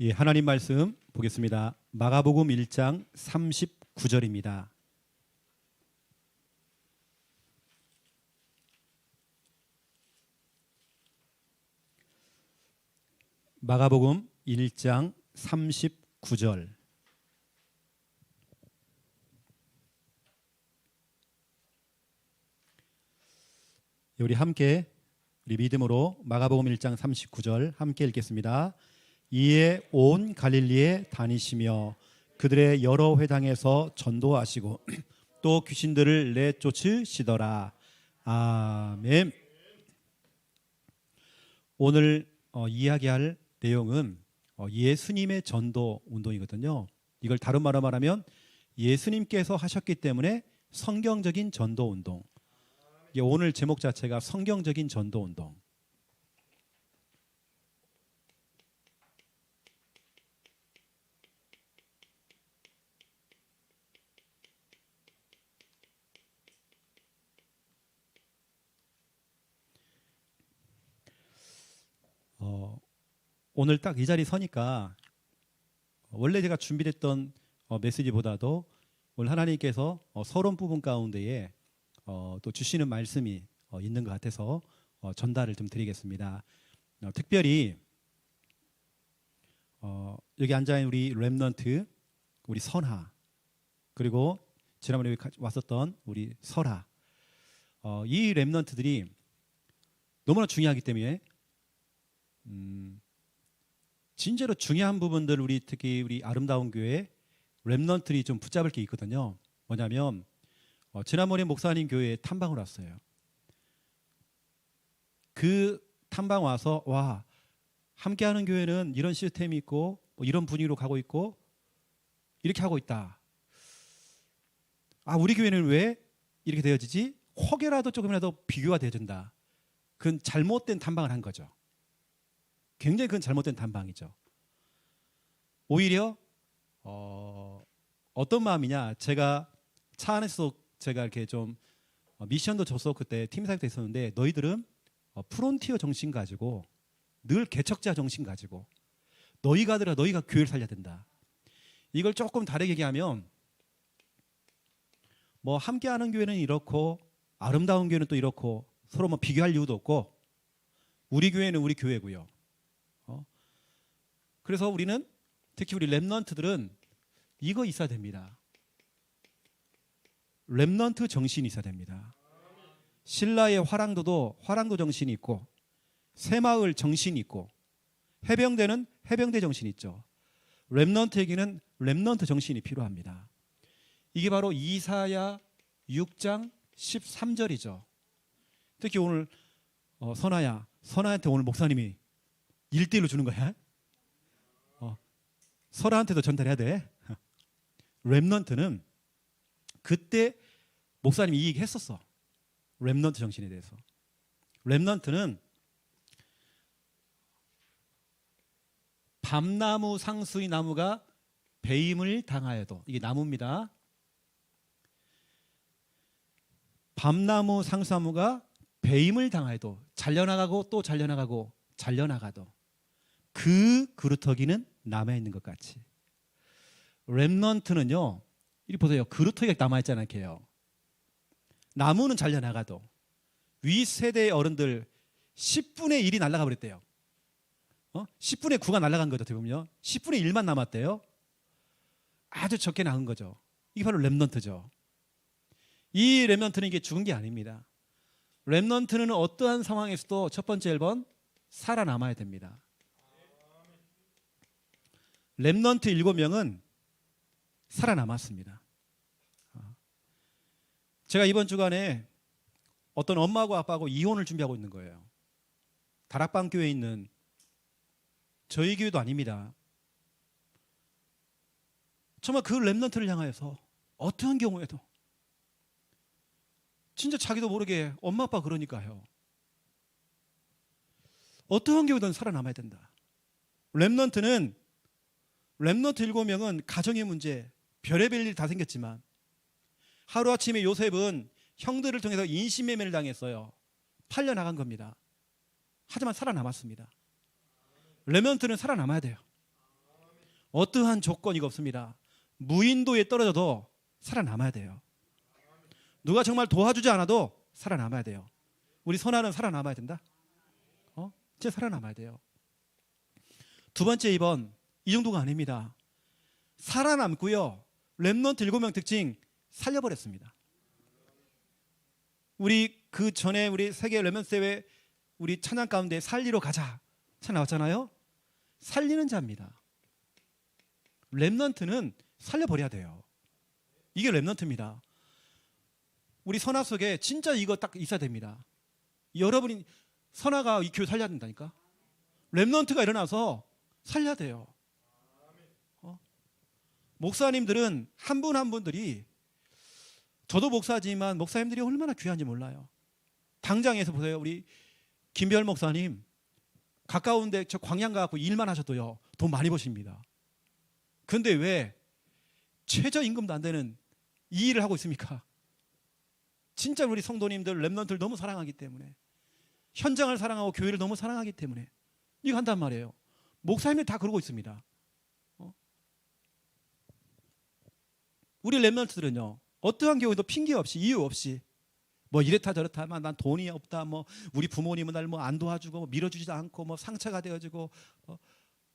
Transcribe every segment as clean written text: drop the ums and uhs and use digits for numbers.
예, 하나님 말씀 보겠습니다. 마가복음 1장 39절입니다. 마가복음 1장 39절. 우리 함께 우리 믿음으로 마가복음 1장 39절 함께 읽겠습니다. 이에 온 갈릴리에 다니시며 그들의 여러 회당에서 전도하시고 또 귀신들을 내쫓으시더라. 아멘. 오늘 이야기할 내용은 예수님의 전도 운동이거든요. 이걸 다른 말로 말하면 예수님께서 하셨기 때문에 성경적인 전도 운동. 오늘 제목 자체가 성경적인 전도 운동. 오늘 딱 이 자리 서니까 원래 제가 준비했던 메시지보다도 오늘 하나님께서 서론 부분 가운데에 또 주시는 말씀이 있는 것 같아서 전달을 좀 드리겠습니다. 특별히 여기 앉아있는 우리 렘넌트, 우리 선하, 그리고 지난번에 왔었던 우리 설하, 이 렘넌트들이 너무나 중요하기 때문에 진짜로 중요한 부분들 우리 특히 우리 아름다운 교회 렘넌트들이 좀 붙잡을 게 있거든요. 뭐냐면 지난번에 목사님 교회에 탐방을 왔어요. 그 탐방 와서 와, 함께하는 교회는 이런 시스템이 있고 이런 분위기로 가고 있고 이렇게 하고 있다. 아, 우리 교회는 왜 이렇게 되어지지? 혹여라도 조금이라도 비교가 되어진다. 그건 잘못된 탐방을 한 거죠. 굉장히 그건 잘못된 탐방이죠. 오히려 어떤 마음이냐, 제가 차 안에서 제가 이렇게 좀 미션도 줬어. 그때 팀 사역도 있었는데 너희들은 프론티어 정신 가지고 늘 개척자 정신 가지고 너희가 교회를 살려야 된다. 이걸 조금 다르게 얘기하면 뭐 함께하는 교회는 이렇고 아름다운 교회는 또 이렇고 서로 뭐 비교할 이유도 없고 우리 교회는 우리 교회고요. 그래서 우리는 특히 우리 렘넌트들은 이거 있어야 됩니다. 렘넌트 정신이 있어야 됩니다. 신라의 화랑도도 화랑도 정신이 있고 새마을 정신이 있고 해병대는 해병대 정신이 있죠. 렘넌트에게는 렘넌트 정신이 필요합니다. 이게 바로 이사야 6장 13절이죠. 특히 오늘 선아한테 오늘 목사님이 1대1로 주는 거야. 설아한테도 전달해야 돼. 렘넌트는 그때 목사님이 이 얘기 했었어. 렘넌트 정신에 대해서. 렘넌트는 밤나무 상수의 나무가 배임을 당하여도, 이게 나무입니다. 밤나무 상수나무가 배임을 당하여도 잘려나가고 또 잘려나가고 잘려나가도 그 그루터기는 남아있는 것 같이. 렘넌트는요, 이리 보세요. 그루터기가 남아있잖아요. 걔요. 나무는 잘려나가도 위 세대의 어른들 10분의 1이 날아가 버렸대요. 10분의 9가 날아간 거죠. 어떻게 보면요. 10분의 1만 남았대요. 아주 적게 나은 거죠. 이게 바로 렘넌트죠. 이 렘넌트는 이게 죽은 게 아닙니다. 렘넌트는 어떠한 상황에서도 첫 번째 1번 살아남아야 됩니다. 렘넌트 7명은 살아남았습니다. 제가 이번 주간에 어떤 엄마하고 아빠하고 이혼을 준비하고 있는 거예요. 다락방 교회에 있는 저희 교회도 아닙니다. 정말 그 렘넌트를 향하여서 어떠한 경우에도 진짜 자기도 모르게 엄마 아빠 그러니까요. 어떠한 경우든 살아남아야 된다. 렘넌트 7명은 가정의 문제, 별의별 일이 다 생겼지만 하루아침에 요셉은 형들을 통해서 인신매매를 당했어요. 팔려나간 겁니다. 하지만 살아남았습니다. 렘넌트는 살아남아야 돼요. 어떠한 조건이 없습니다. 무인도에 떨어져도 살아남아야 돼요. 누가 정말 도와주지 않아도 살아남아야 돼요. 우리 선아는 살아남아야 된다. 진짜 살아남아야 돼요. 두 번째 2번, 이 정도가 아닙니다. 살아남고요. 렘넌트 7명 특징 살려버렸습니다. 우리 그 전에 우리 세계 렘넌트 대회 우리 찬양 가운데 살리러 가자 찬양 나왔잖아요. 살리는 자입니다. 렘넌트는 살려버려야 돼요. 이게 렘넌트입니다. 우리 선화 속에 진짜 이거 딱 있어야 됩니다. 여러분이 선화가 이 교회 살려야 된다니까. 렘넌트가 일어나서 살려야 돼요. 목사님들은 한 분 한 분들이, 저도 목사지만 목사님들이 얼마나 귀한지 몰라요. 당장에서 보세요. 우리 김별 목사님 가까운데 저 광양 가고 일만 하셔도요 돈 많이 버십니다. 근데 왜 최저임금도 안 되는 이 일을 하고 있습니까? 진짜 우리 성도님들 렘넌트를 너무 사랑하기 때문에, 현장을 사랑하고 교회를 너무 사랑하기 때문에 이거 한단 말이에요. 목사님들 다 그러고 있습니다. 우리 렘넌트들은요 어떠한 경우에도 핑계 없이 이유 없이 뭐 이렇다 저렇다, 난 돈이 없다, 뭐 우리 부모님은 날 뭐 안 도와주고 뭐 밀어주지도 않고 뭐 상처가 되어지고,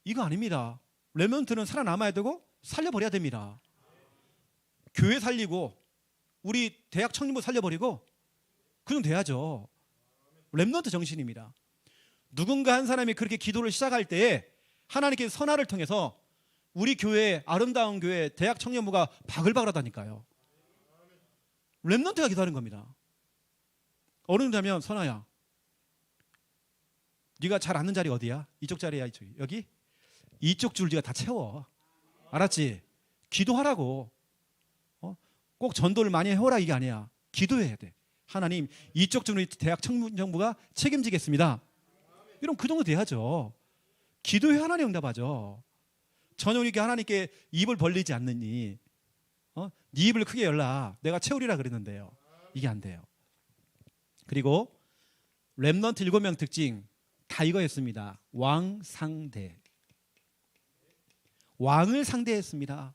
이거 아닙니다. 렘넌트는 살아남아야 되고 살려버려야 됩니다. 교회 살리고 우리 대학 청년부 살려버리고 그 정도 돼야죠. 렘넌트 정신입니다. 누군가 한 사람이 그렇게 기도를 시작할 때에 하나님께서 선화를 통해서 우리 교회, 아름다운 교회 대학 청년부가 바글바글하다니까요. 렘넌트가 기도하는 겁니다. 어느 정도면 선아야, 네가 잘 앉는 자리 어디야? 이쪽 자리야, 이쪽. 여기? 이쪽 줄 네가 다 채워. 알았지? 기도하라고. 꼭 전도를 많이 해오라 이게 아니야. 기도해야 돼. 하나님, 이쪽 줄은 대학 청년부가 책임지겠습니다. 이러면 그 정도 돼야죠. 기도해 하나님 응답하죠. 전혀 이렇게 하나님께 입을 벌리지 않느니, 네 입을 크게 열라. 내가 채우리라 그랬는데요. 이게 안 돼요. 그리고 렘넌트 7명 특징 다 이거였습니다. 왕 상대. 왕을 상대했습니다.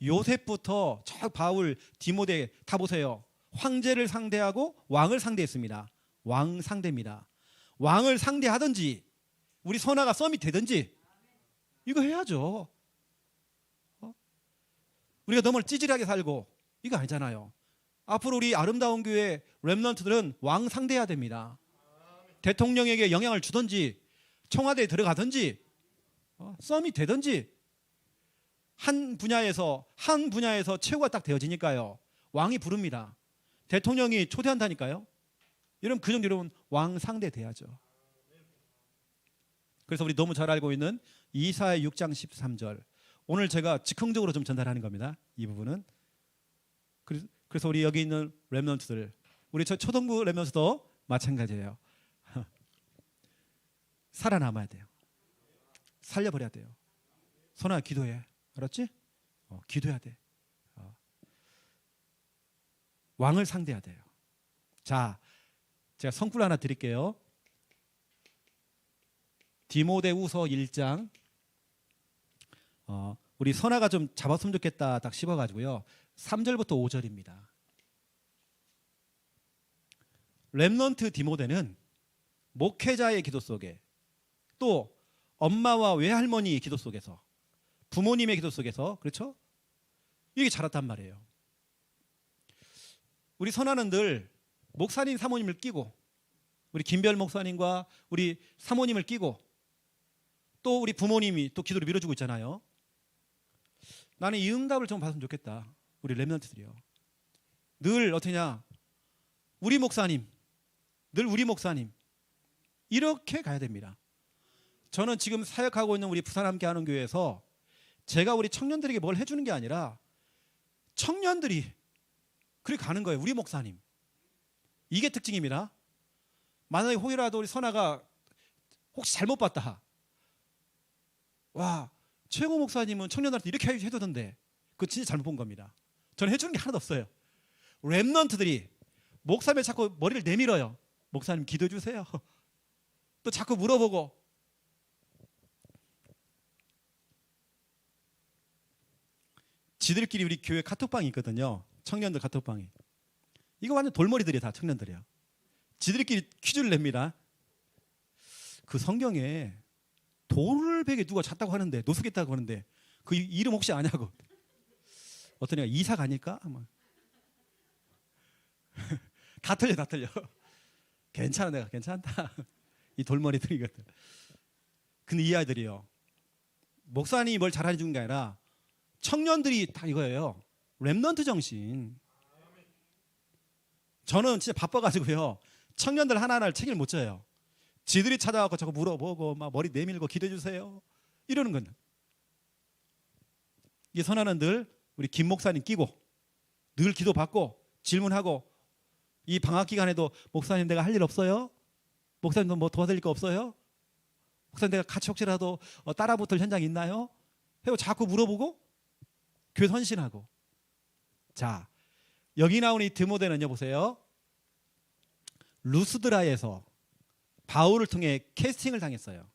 요셉부터 저 바울, 디모데 다 보세요. 황제를 상대하고 왕을 상대했습니다. 왕 상대입니다. 왕을 상대하든지 우리 선화가 썸이 되든지 이거 해야죠. 우리가 너무 찌질하게 살고 이거 아니잖아요. 앞으로 우리 아름다운 교회 렘넌트들은 왕 상대해야 됩니다. 대통령에게 영향을 주든지 청와대에 들어가든지 썸이 되든지 한 분야에서 최고가 딱 되어지니까요. 왕이 부릅니다. 대통령이 초대한다니까요. 여러분 그 정도 여러분 왕 상대 돼야죠. 그래서 우리 너무 잘 알고 있는 이사야 6장 13절. 오늘 제가 즉흥적으로 좀 전달하는 겁니다. 이 부분은. 그래서 우리 여기 있는 렘넌트들, 우리 저 초등부 렘넌트도 마찬가지예요. 살아남아야 돼요. 살려버려야 돼요. 선아 기도해. 알았지? 기도해야 돼. 왕을 상대해야 돼요. 자, 제가 성꿀 하나 드릴게요. 디모데후서 1장. 우리 선아가 좀 잡았으면 좋겠다 딱 씹어가지고요. 3절부터 5절입니다. 렘넌트 디모데는 목회자의 기도 속에, 또 엄마와 외할머니의 기도 속에서, 부모님의 기도 속에서, 그렇죠? 이게 자랐단 말이에요. 우리 선아는 늘 목사님 사모님을 끼고, 우리 김별 목사님과 우리 사모님을 끼고, 또 우리 부모님이 또 기도를 밀어주고 있잖아요. 나는 이 응답을 좀 받으면 좋겠다. 우리 렘넌트들이요. 늘 어떠냐? 우리 목사님, 늘 우리 목사님 이렇게 가야 됩니다. 저는 지금 사역하고 있는 우리 부산 함께하는 교회에서 제가 우리 청년들에게 뭘 해주는 게 아니라 청년들이 그렇게 가는 거예요. 우리 목사님. 이게 특징입니다. 만약에 혹이라도 우리 선아가 혹시 잘못 봤다. 와, 최고 목사님은 청년들한테 이렇게 해주던데 그거 진짜 잘못 본 겁니다. 저는 해주는 게 하나도 없어요. 렘넌트들이 목사님이 자꾸 머리를 내밀어요. 목사님 기도해 주세요. 또 자꾸 물어보고. 지들끼리 우리 교회 카톡방이 있거든요. 청년들 카톡방이. 이거 완전 돌머리들이 다 청년들이야. 지들끼리 퀴즈를 냅니다. 그 성경에 돌베개 누가 잤다고 하는데, 노숙했다고 하는데 그 이름 혹시 아냐고. 어떤 애가 이삭 아닐까? 다 틀려, 다 틀려. 괜찮아, 내가 괜찮다. 이 돌머리들이거든. 근데 이 아이들이요, 목사님이 뭘 잘해 주는 게 아니라 청년들이 다 이거예요. 렘넌트 정신. 저는 진짜 바빠가지고요, 청년들 하나하나를 책임을 못 져요. 지들이 찾아가고 자꾸 물어보고 막 머리 내밀고 기도해 주세요 이러는 건. 이 선언은 늘 우리 김 목사님 끼고 늘 기도 받고 질문하고, 이 방학 기간에도 목사님 내가 할 일 없어요? 목사님도 뭐 도와드릴 거 없어요? 목사님 내가 같이 혹시라도 따라붙을 현장 있나요? 해고 자꾸 물어보고 교회 헌신하고. 자, 여기 나오는 이 디모데는요, 보세요. 루스드라에서 바울을 통해 캐스팅을 당했어요.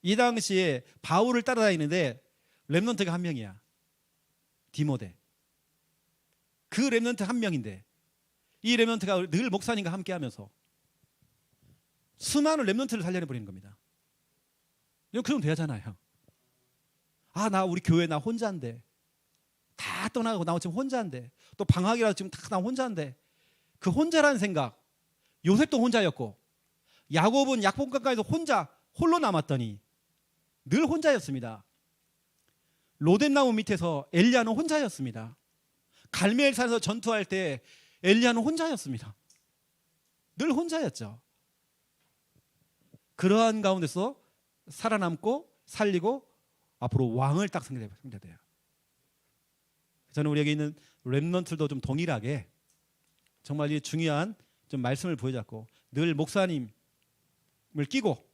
이 당시에 바울을 따라다니는데 렘넌트가 한 명이야. 디모데. 그 렘넌트 한 명인데 이 렘넌트가 늘 목사님과 함께 하면서 수많은 렘넌트를 살려내버리는 겁니다. 이거 그럼 되잖아요. 아, 나 우리 교회 나 혼자인데, 다 떠나고 나 지금 혼자인데, 또 방학이라서 지금 다 나 혼자인데, 그 혼자라는 생각. 요셉도 혼자였고 야곱은 약봉강가에서 홀로 남았더니 늘 혼자였습니다. 로뎀나무 밑에서 엘리야는 혼자였습니다. 갈멜산에서 전투할 때 엘리야는 혼자였습니다. 늘 혼자였죠. 그러한 가운데서 살아남고 살리고 앞으로 왕을 딱 생겨돼요. 저는 우리에게 있는 렘넌트들도 좀 동일하게 정말 이 중요한 좀 말씀을 보여잡고 늘 목사님을 끼고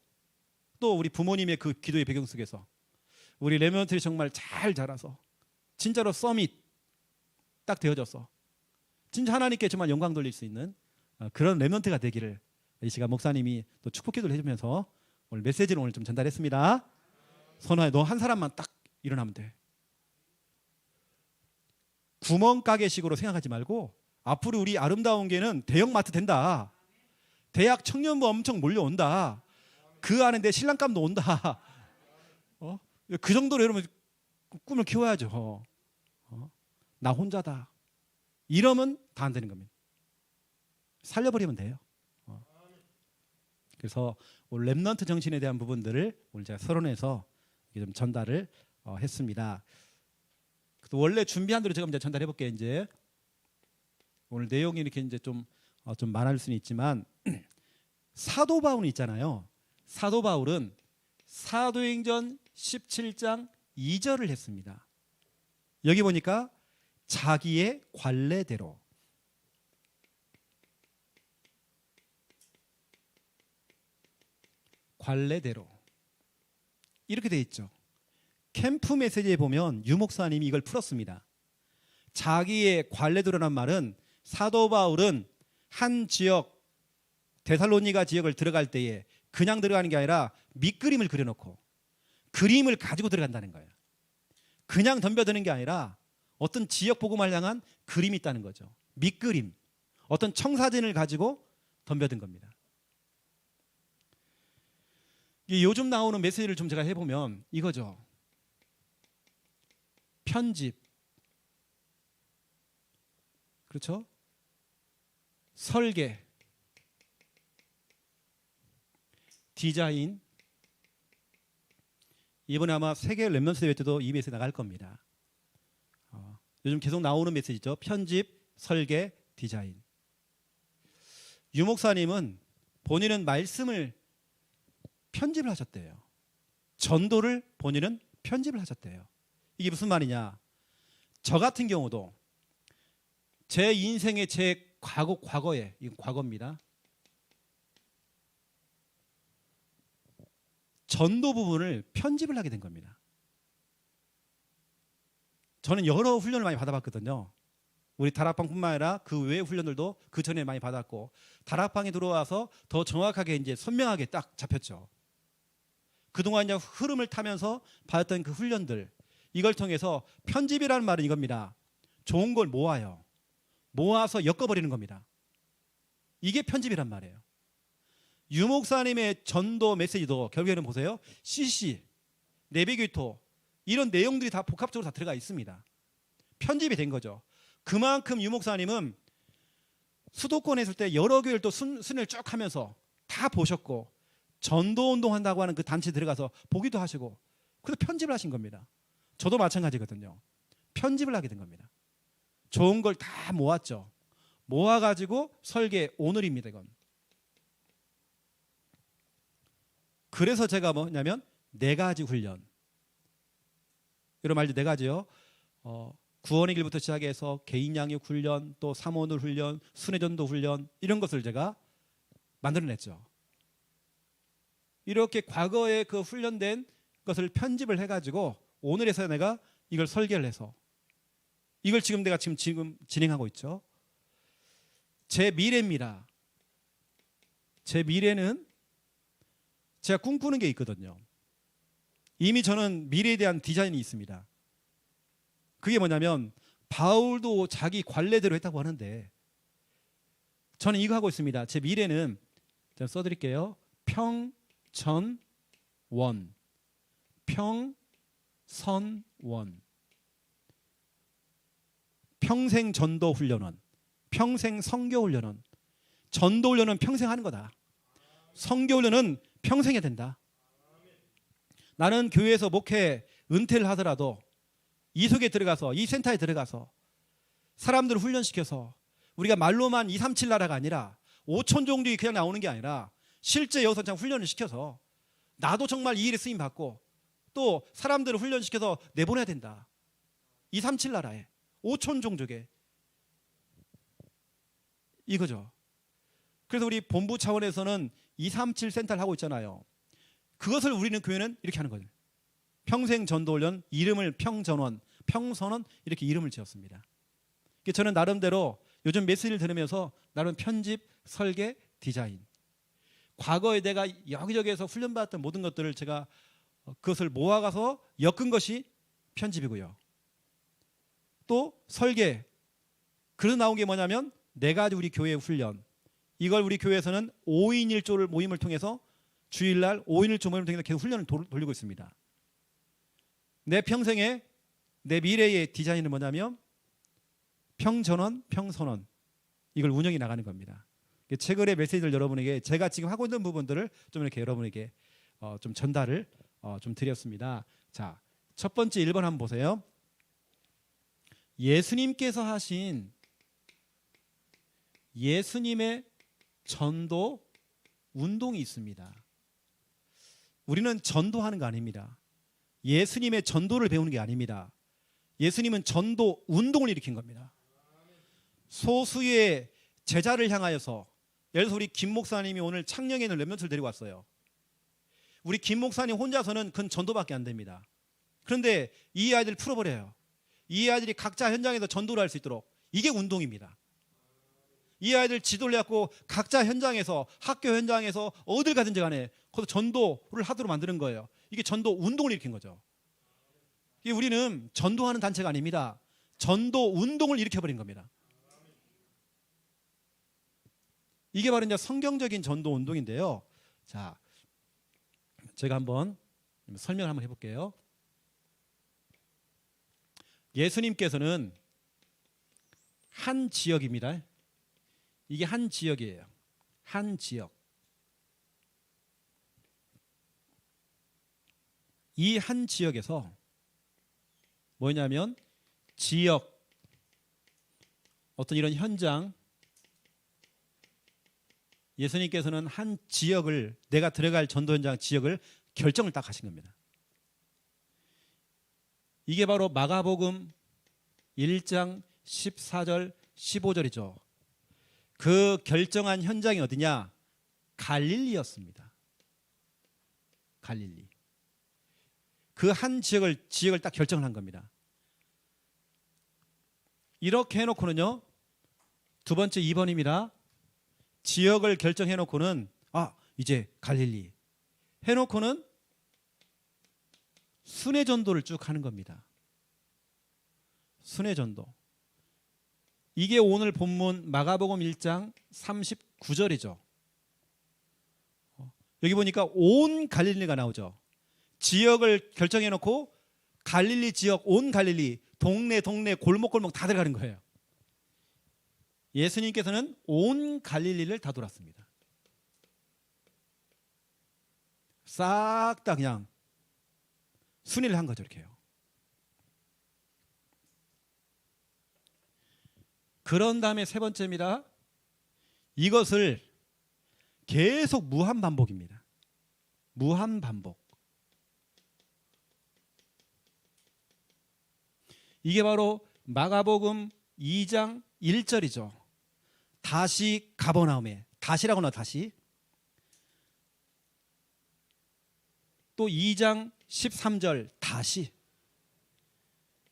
또 우리 부모님의 그 기도의 배경 속에서 우리 렘넌트들이 정말 잘 자라서 진짜로 서밋 딱 되어져서 진짜 하나님께 정말 영광 돌릴 수 있는 그런 렘넌트가 되기를 이 시간 목사님이 또 축복 기도를 해주면서 오늘 메시지를 오늘 좀 전달했습니다. 선호야, 너 한 사람만 딱 일어나면 돼. 구멍가게식으로 생각하지 말고 앞으로 우리 아름다운 교회는 대형마트 된다. 대학 청년부 엄청 몰려온다. 그 안에 내 신랑감도 온다. 그 정도로 여러분 꿈을 키워야죠. 나 혼자다. 이러면 다 안 되는 겁니다. 살려버리면 돼요. 그래서 오늘 렘넌트 정신에 대한 부분들을 오늘 제가 서론에서 좀 전달을 했습니다. 원래 준비한 대로 제가 이제 전달해 볼게요. 이제 오늘 내용이 이렇게 이제 좀 많을 수는 있지만 사도 바울은 있잖아요. 사도 바울은 사도행전 17장 2절을 했습니다. 여기 보니까 자기의 관례대로 이렇게 돼 있죠. 캠프 메시지에 보면 유 목사님이 이걸 풀었습니다. 자기의 관례대로란 말은 사도 바울은 한 지역 데살로니가 지역을 들어갈 때에 그냥 들어가는 게 아니라 밑그림을 그려놓고 그림을 가지고 들어간다는 거예요. 그냥 덤벼드는 게 아니라 어떤 지역 복음을 향한 그림이 있다는 거죠. 밑그림, 어떤 청사진을 가지고 덤벼든 겁니다. 요즘 나오는 메시지를 좀 제가 해보면 이거죠. 편집, 그렇죠? 설계, 디자인. 이번에 아마 세계 렘넌트 대회 때도 이 메시지 나갈 겁니다. 요즘 계속 나오는 메시지죠. 편집, 설계, 디자인. 유 목사님은 본인은 말씀을 편집을 하셨대요. 전도를 본인은 편집을 하셨대요. 이게 무슨 말이냐? 저 같은 경우도 제 인생의 제 과거에, 이건 과거입니다. 전도 부분을 편집을 하게 된 겁니다. 저는 여러 훈련을 많이 받아봤거든요. 우리 다락방뿐만 아니라 그 외의 훈련들도 그 전에 많이 받았고, 다락방에 들어와서 더 정확하게 이제 선명하게 딱 잡혔죠. 그동안 이제 흐름을 타면서 받았던 그 훈련들, 이걸 통해서 편집이라는 말은 이겁니다. 좋은 걸 모아요. 모아서 엮어버리는 겁니다. 이게 편집이란 말이에요. 유 목사님의 전도 메시지도 결국에는 보세요. CC, 내비게이터 이런 내용들이 다 복합적으로 다 들어가 있습니다. 편집이 된 거죠. 그만큼 유 목사님은 수도권에 있을 때 여러 교회를 또 순회를 쭉 하면서 다 보셨고 전도운동 한다고 하는 그 단체에 들어가서 보기도 하시고 그래서 편집을 하신 겁니다. 저도 마찬가지거든요. 편집을 하게 된 겁니다. 좋은 걸 다 모았죠. 모아가지고 설계 오늘입니다. 이건. 그래서 제가 뭐냐면 4가지 훈련. 여러분 알죠? 4가지요. 구원의 길부터 시작해서 개인 양육 훈련, 또 사모늘 훈련, 순회전도 훈련 이런 것을 제가 만들어냈죠. 이렇게 과거에 그 훈련된 것을 편집을 해가지고 오늘에서 내가 이걸 설계를 해서 이걸 지금 내가 지금 진행하고 있죠. 제 미래입니다. 제 미래는 제가 꿈꾸는 게 있거든요. 이미 저는 미래에 대한 디자인이 있습니다. 그게 뭐냐면 바울도 자기 관례대로 했다고 하는데 저는 이거 하고 있습니다. 제 미래는 제가 써드릴게요. 평전원, 평선원, 평생 전도 훈련원, 평생 선교 훈련원. 전도 훈련은 평생 하는 거다. 선교 훈련은 평생 해야 된다. 나는 교회에서 목회 은퇴를 하더라도 이 속에 들어가서 이 센터에 들어가서 사람들을 훈련시켜서 우리가 말로만 237 나라가 아니라 5천 종족이 그냥 나오는 게 아니라 실제 여기서 참 훈련을 시켜서 나도 정말 이 일에 쓰임 받고 또 사람들을 훈련시켜서 내보내야 된다. 237 나라에 5천 종족에 이거죠. 그래서 우리 본부 차원에서는 237 센터를 하고 있잖아요. 그것을 우리는 교회는 이렇게 하는 거죠. 평생 전도훈련 이름을 평전원, 평선원 이렇게 이름을 지었습니다. 저는 나름대로 요즘 메시지를 들으면서 나름 편집, 설계, 디자인 과거에 내가 여기저기에서 훈련받았던 모든 것들을 제가 그것을 모아가서 엮은 것이 편집이고요. 또 설계 그래서 나온 게 뭐냐면 4가지 우리 교회의 훈련 이걸 우리 교회에서는 5인 1조를 모임을 통해서 주일날 5인 1조 모임을 통해서 계속 훈련을 돌리고 있습니다. 내 평생에 내 미래의 디자인은 뭐냐면 평전원, 평선원 이걸 운영해 나가는 겁니다. 최근의 메시지를 여러분에게 제가 지금 하고 있는 부분들을 좀 이렇게 여러분에게 좀 전달을 좀 드렸습니다. 자, 첫 번째 1번 한번 보세요. 예수님께서 하신 예수님의 전도 운동이 있습니다. 우리는 전도하는 거 아닙니다. 예수님의 전도를 배우는 게 아닙니다. 예수님은 전도 운동을 일으킨 겁니다. 소수의 제자를 향하여서 예를 들어서 우리 김 목사님이 오늘 창녕에는 몇 명을 데리고 왔어요. 우리 김 목사님 혼자서는 그건 전도밖에 안 됩니다. 그런데 이 아이들을 풀어버려요. 이 아이들이 각자 현장에서 전도를 할 수 있도록 이게 운동입니다. 이 아이들 지도를 해갖고 각자 현장에서 학교 현장에서 어딜 가든지 간에 거기서 전도를 하도록 만드는 거예요. 이게 전도 운동을 일으킨 거죠. 이게 우리는 전도하는 단체가 아닙니다. 전도 운동을 일으켜버린 겁니다. 이게 바로 이제 성경적인 전도 운동인데요. 자, 제가 한번 설명을 한번 해볼게요. 예수님께서는 한 지역입니다. 이게 한 지역이에요. 한 지역. 이 한 지역에서 뭐냐면 지역 어떤 이런 현장 예수님께서는 한 지역을 내가 들어갈 전도 현장 지역을 결정을 딱 하신 겁니다. 이게 바로 마가복음 1장 14절 15절이죠. 그 결정한 현장이 어디냐? 갈릴리였습니다. 갈릴리. 그 한 지역을 딱 결정을 한 겁니다. 이렇게 해놓고는요. 두 번째 2번입니다. 지역을 결정해놓고는 이제 갈릴리 해놓고는 순회 전도를 쭉 하는 겁니다. 순회전도. 이게 오늘 본문 마가복음 1장 39절이죠. 여기 보니까 온 갈릴리가 나오죠. 지역을 결정해 놓고 갈릴리 지역, 온 갈릴리, 동네 골목골목 다 들어가는 거예요. 예수님께서는 온 갈릴리를 다 돌았습니다. 싹 다 그냥 순회를 한 거죠. 이렇게요. 그런 다음에 세 번째입니다. 이것을 계속 무한 반복입니다. 무한 반복. 이게 바로 마가복음 2장 1절이죠. 다시 가버나움에, 다시라고 나와 다시. 또 2장 13절 다시.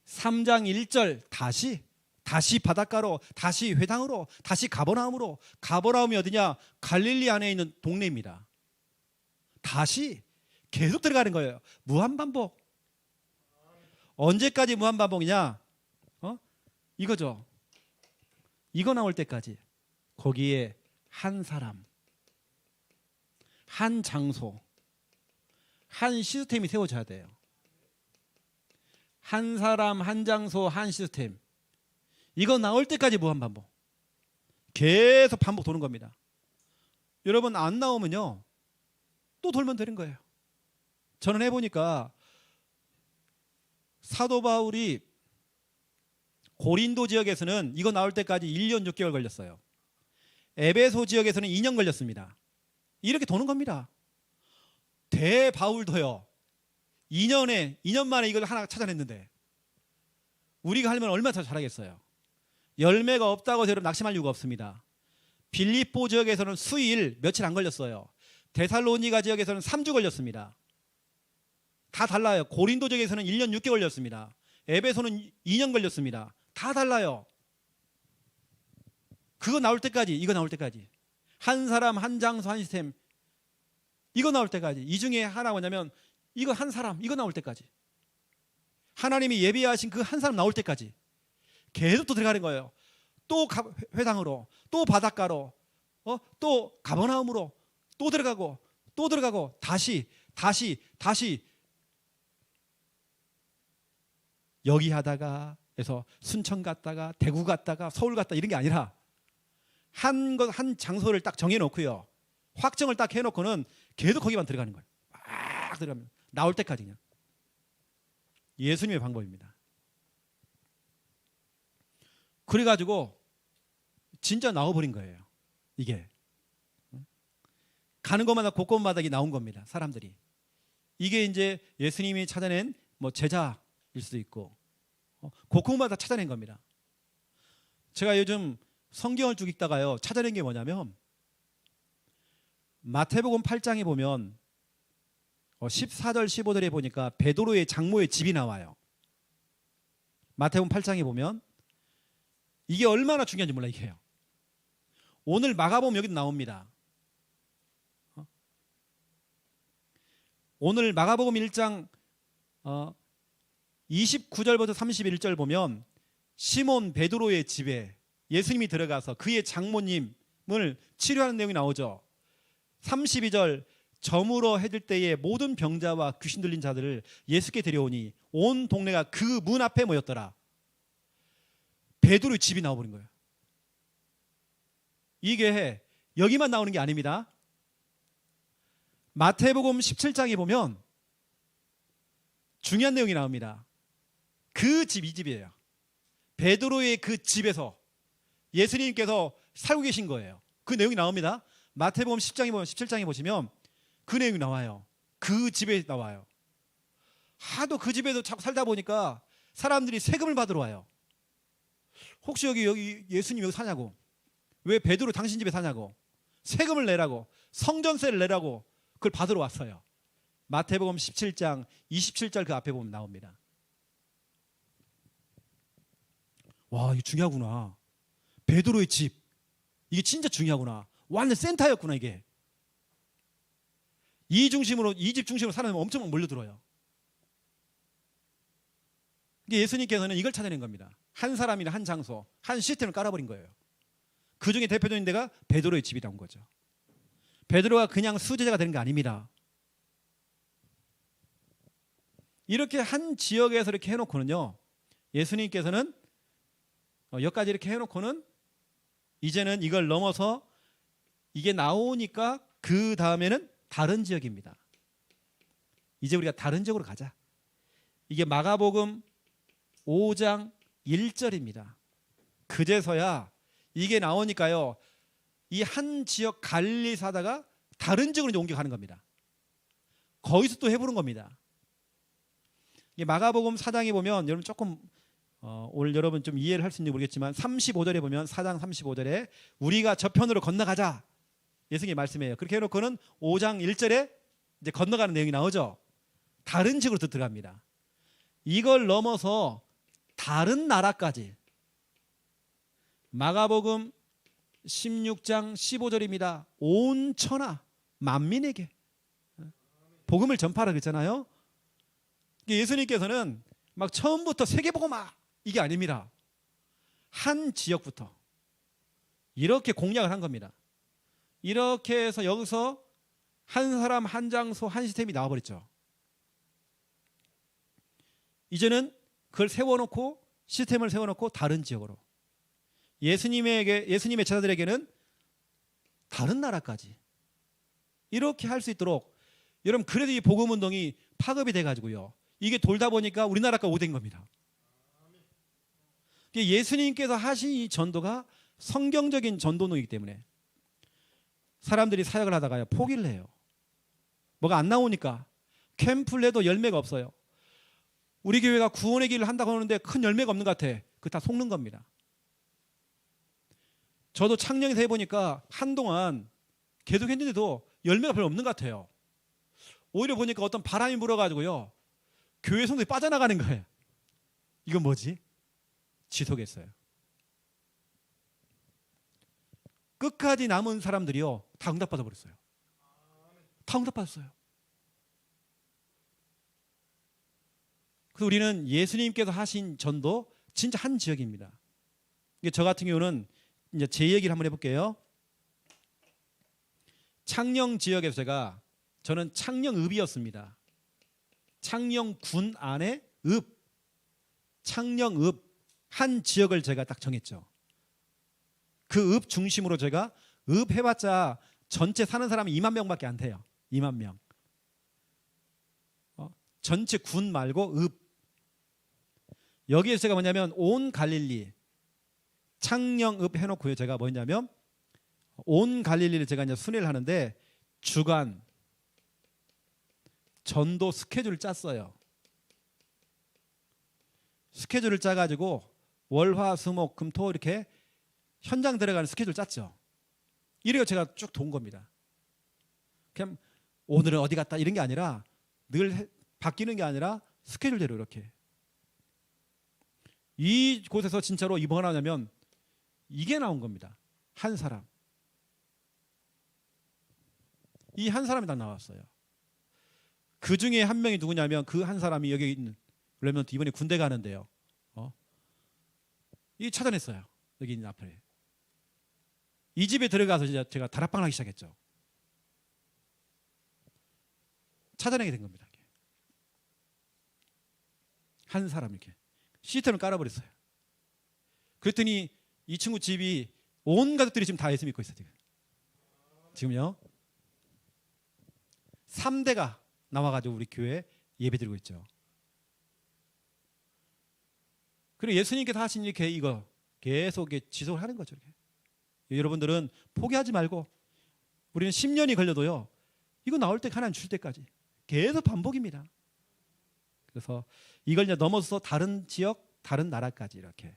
3장 1절 다시. 다시 바닷가로, 다시 회당으로, 다시 가버나움으로. 가버나움이 어디냐? 갈릴리 안에 있는 동네입니다. 다시 계속 들어가는 거예요. 무한반복. 언제까지 무한반복이냐? 이거죠. 이거 나올 때까지. 거기에 한 사람, 한 장소, 한 시스템이 세워져야 돼요. 한 사람, 한 장소, 한 시스템. 이거 나올 때까지 무한반복. 계속 반복 도는 겁니다. 여러분 안 나오면요 또 돌면 되는 거예요. 저는 해보니까 사도 바울이 고린도 지역에서는 이거 나올 때까지 1년 6개월 걸렸어요. 에베소 지역에서는 2년 걸렸습니다. 이렇게 도는 겁니다. 대바울도요 2년 만에 이걸 하나 찾아냈는데 우리가 하려면 얼마나 더 잘하겠어요. 열매가 없다고 해서 낙심할 이유가 없습니다. 빌립보 지역에서는 수일 며칠 안 걸렸어요. 데살로니가 지역에서는 3주 걸렸습니다. 다 달라요. 고린도 지역에서는 1년 6개월 걸렸습니다. 에베소는 2년 걸렸습니다. 다 달라요. 그거 나올 때까지, 이거 나올 때까지. 한 사람, 한 장소, 한 시스템. 이거 나올 때까지. 이 중에 하나 뭐냐면 이거 한 사람, 이거 나올 때까지. 하나님이 예비하신 그 한 사람 나올 때까지. 계속 또 들어가는 거예요. 또 회당으로, 또 바닷가로, 또 가버나움으로, 또 들어가고, 다시 여기 하다가 해서 순천 갔다가 대구 갔다가 서울 갔다 이런 게 아니라 한 장소를 딱 정해놓고요. 확정을 딱 해놓고는 계속 거기만 들어가는 거예요. 막 들어가면 나올 때까지 그냥. 예수님의 방법입니다. 그래가지고 진짜 나와버린 거예요. 이게 가는 곳마다 곳곳마다 나온 겁니다. 사람들이. 이게 이제 예수님이 찾아낸 뭐 제자일 수도 있고 곳곳마다 찾아낸 겁니다. 제가 요즘 성경을 쭉 읽다가요 찾아낸 게 뭐냐면 마태복음 8장에 보면 14절 15절에 보니까 베드로의 장모의 집이 나와요. 마태복음 8장에 보면 이게 얼마나 중요한지 몰라 이게요. 오늘 마가복음 여기도 나옵니다. 오늘 마가복음 1장 29절부터 31절 보면 시몬 베드로의 집에 예수님이 들어가서 그의 장모님을 치료하는 내용이 나오죠. 32절 저물어 해질 때에 모든 병자와 귀신 들린 자들을 예수께 데려오니 온 동네가 그 문 앞에 모였더라. 베드로의 집이 나와버린 거예요. 이게 여기만 나오는 게 아닙니다. 마태복음 17장에 보면 중요한 내용이 나옵니다. 그 집, 이 집이에요. 베드로의 그 집에서 예수님께서 살고 계신 거예요. 그 내용이 나옵니다. 마태복음 10장에 보면 17장에 보시면 그 내용이 나와요. 그 집에 나와요. 하도 그 집에서 자꾸 살다 보니까 사람들이 세금을 받으러 와요. 혹시 여기 예수님 여기 사냐고, 왜 베드로 당신 집에 사냐고, 세금을 내라고, 성전세를 내라고 그걸 받으러 왔어요. 마태복음 17장 27절 그 앞에 보면 나옵니다. 와, 이거 중요하구나. 베드로의 집, 이게 진짜 중요하구나. 완전 센터였구나. 이게 이 집 중심으로 사람이 엄청 몰려들어요. 이게 예수님께서는 이걸 찾아낸 겁니다. 한 사람이나 한 장소, 한 시스템을 깔아버린 거예요. 그 중에 대표적인 데가 베드로의 집이 나온 거죠. 베드로가 그냥 수제자가 되는 게 아닙니다. 이렇게 한 지역에서 이렇게 해놓고는요, 예수님께서는 여기까지 이렇게 해놓고는 이제는 이걸 넘어서 이게 나오니까 그 다음에는 다른 지역입니다. 이제 우리가 다른 지역으로 가자. 이게 마가복음 5장 1절입니다. 그제서야 이게 나오니까요, 이 한 지역 갈릴리 사다가 다른 지역으로 이제 옮겨가는 겁니다. 거기서 또 해보는 겁니다. 이게 마가복음 4장에 보면 여러분 조금 오늘 여러분 좀 이해를 할 수 있는지 모르겠지만 35절에 보면 4장 35절에 우리가 저편으로 건너가자 예수님이 말씀해요. 그렇게 해놓고는 5장 1절에 이제 건너가는 내용이 나오죠. 다른 지역으로 또 들어갑니다. 이걸 넘어서 다른 나라까지 마가복음 16장 15절입니다. 온 천하 만민에게 복음을 전파하라 그랬잖아요. 예수님께서는 막 처음부터 세계복음화 이게 아닙니다. 한 지역부터 이렇게 공략을 한 겁니다. 이렇게 해서 여기서 한 사람 한 장소 한 시스템이 나와버렸죠. 이제는 그걸 세워놓고 시스템을 세워놓고 다른 지역으로 예수님의 제자들에게는 다른 나라까지 이렇게 할 수 있도록 여러분 그래도 이 복음운동이 파급이 돼가지고요. 이게 돌다 보니까 우리나라가 오된 겁니다. 예수님께서 하신 이 전도가 성경적인 전도이기 때문에 사람들이 사역을 하다가요 포기를 해요. 뭐가 안 나오니까 캠프를 해도 열매가 없어요. 우리 교회가 구원의 길을 한다고 하는데 큰 열매가 없는 것 같아. 그거 다 속는 겁니다. 저도 창녕에서 해보니까 한동안 계속 했는데도 열매가 별로 없는 것 같아요. 오히려 보니까 어떤 바람이 불어가지고요 교회 성도들이 빠져나가는 거예요. 이건 뭐지? 지속했어요. 끝까지 남은 사람들이요 다 응답받아 버렸어요. 다 응답받았어요. 그래서 우리는 예수님께서 하신 전도 진짜 한 지역입니다. 저 같은 경우는 이제 제 얘기를 한번 해볼게요. 창녕 지역에서 저는 창녕읍이었습니다. 창녕군 안에 읍, 창녕읍 한 지역을 제가 딱 정했죠. 그 읍 중심으로 제가 읍 해봤자 전체 사는 사람이 2만 명밖에 안 돼요. 2만 명. 전체 군 말고 읍. 여기에서 제가 뭐냐면 온 갈릴리 창녕읍 해놓고요. 제가 뭐냐면 온 갈릴리를 제가 이제 순회를 하는데 주간 전도 스케줄을 짰어요. 스케줄을 짜가지고 월화수목 금토 이렇게 현장 들어가는 스케줄 짰죠. 이래요 제가 쭉 돈 겁니다. 그냥 오늘은 어디 갔다 이런 게 아니라 늘 바뀌는 게 아니라 스케줄대로 이렇게. 이곳에서 진짜로 이번에 나오냐면 이게 나온 겁니다. 한 사람. 이 한 사람이 딱 나왔어요. 그 중에 한 명이 누구냐면 그 한 사람이 여기 있는 렘넌트 이번에 군대 가는데요. 이 찾아냈어요. 여기 있는 앞에. 이 집에 들어가서 이제 제가 다락방을 하기 시작했죠. 찾아내게 된 겁니다. 한 사람 이렇게 시스템을 깔아버렸어요. 그랬더니 이 친구 집이 온 가족들이 지금 다 예수 믿고 있어요. 지금요 3대가 나와가지고 우리 교회 예배드리고 있죠. 그리고 예수님께서 하신 이렇게 이거 계속 지속을 하는 거죠. 이렇게. 여러분들은 포기하지 말고 우리는 10년이 걸려도요 이거 나올 때 하나님 줄 때까지 계속 반복입니다. 그래서 이걸 이제 넘어서 다른 지역, 다른 나라까지 이렇게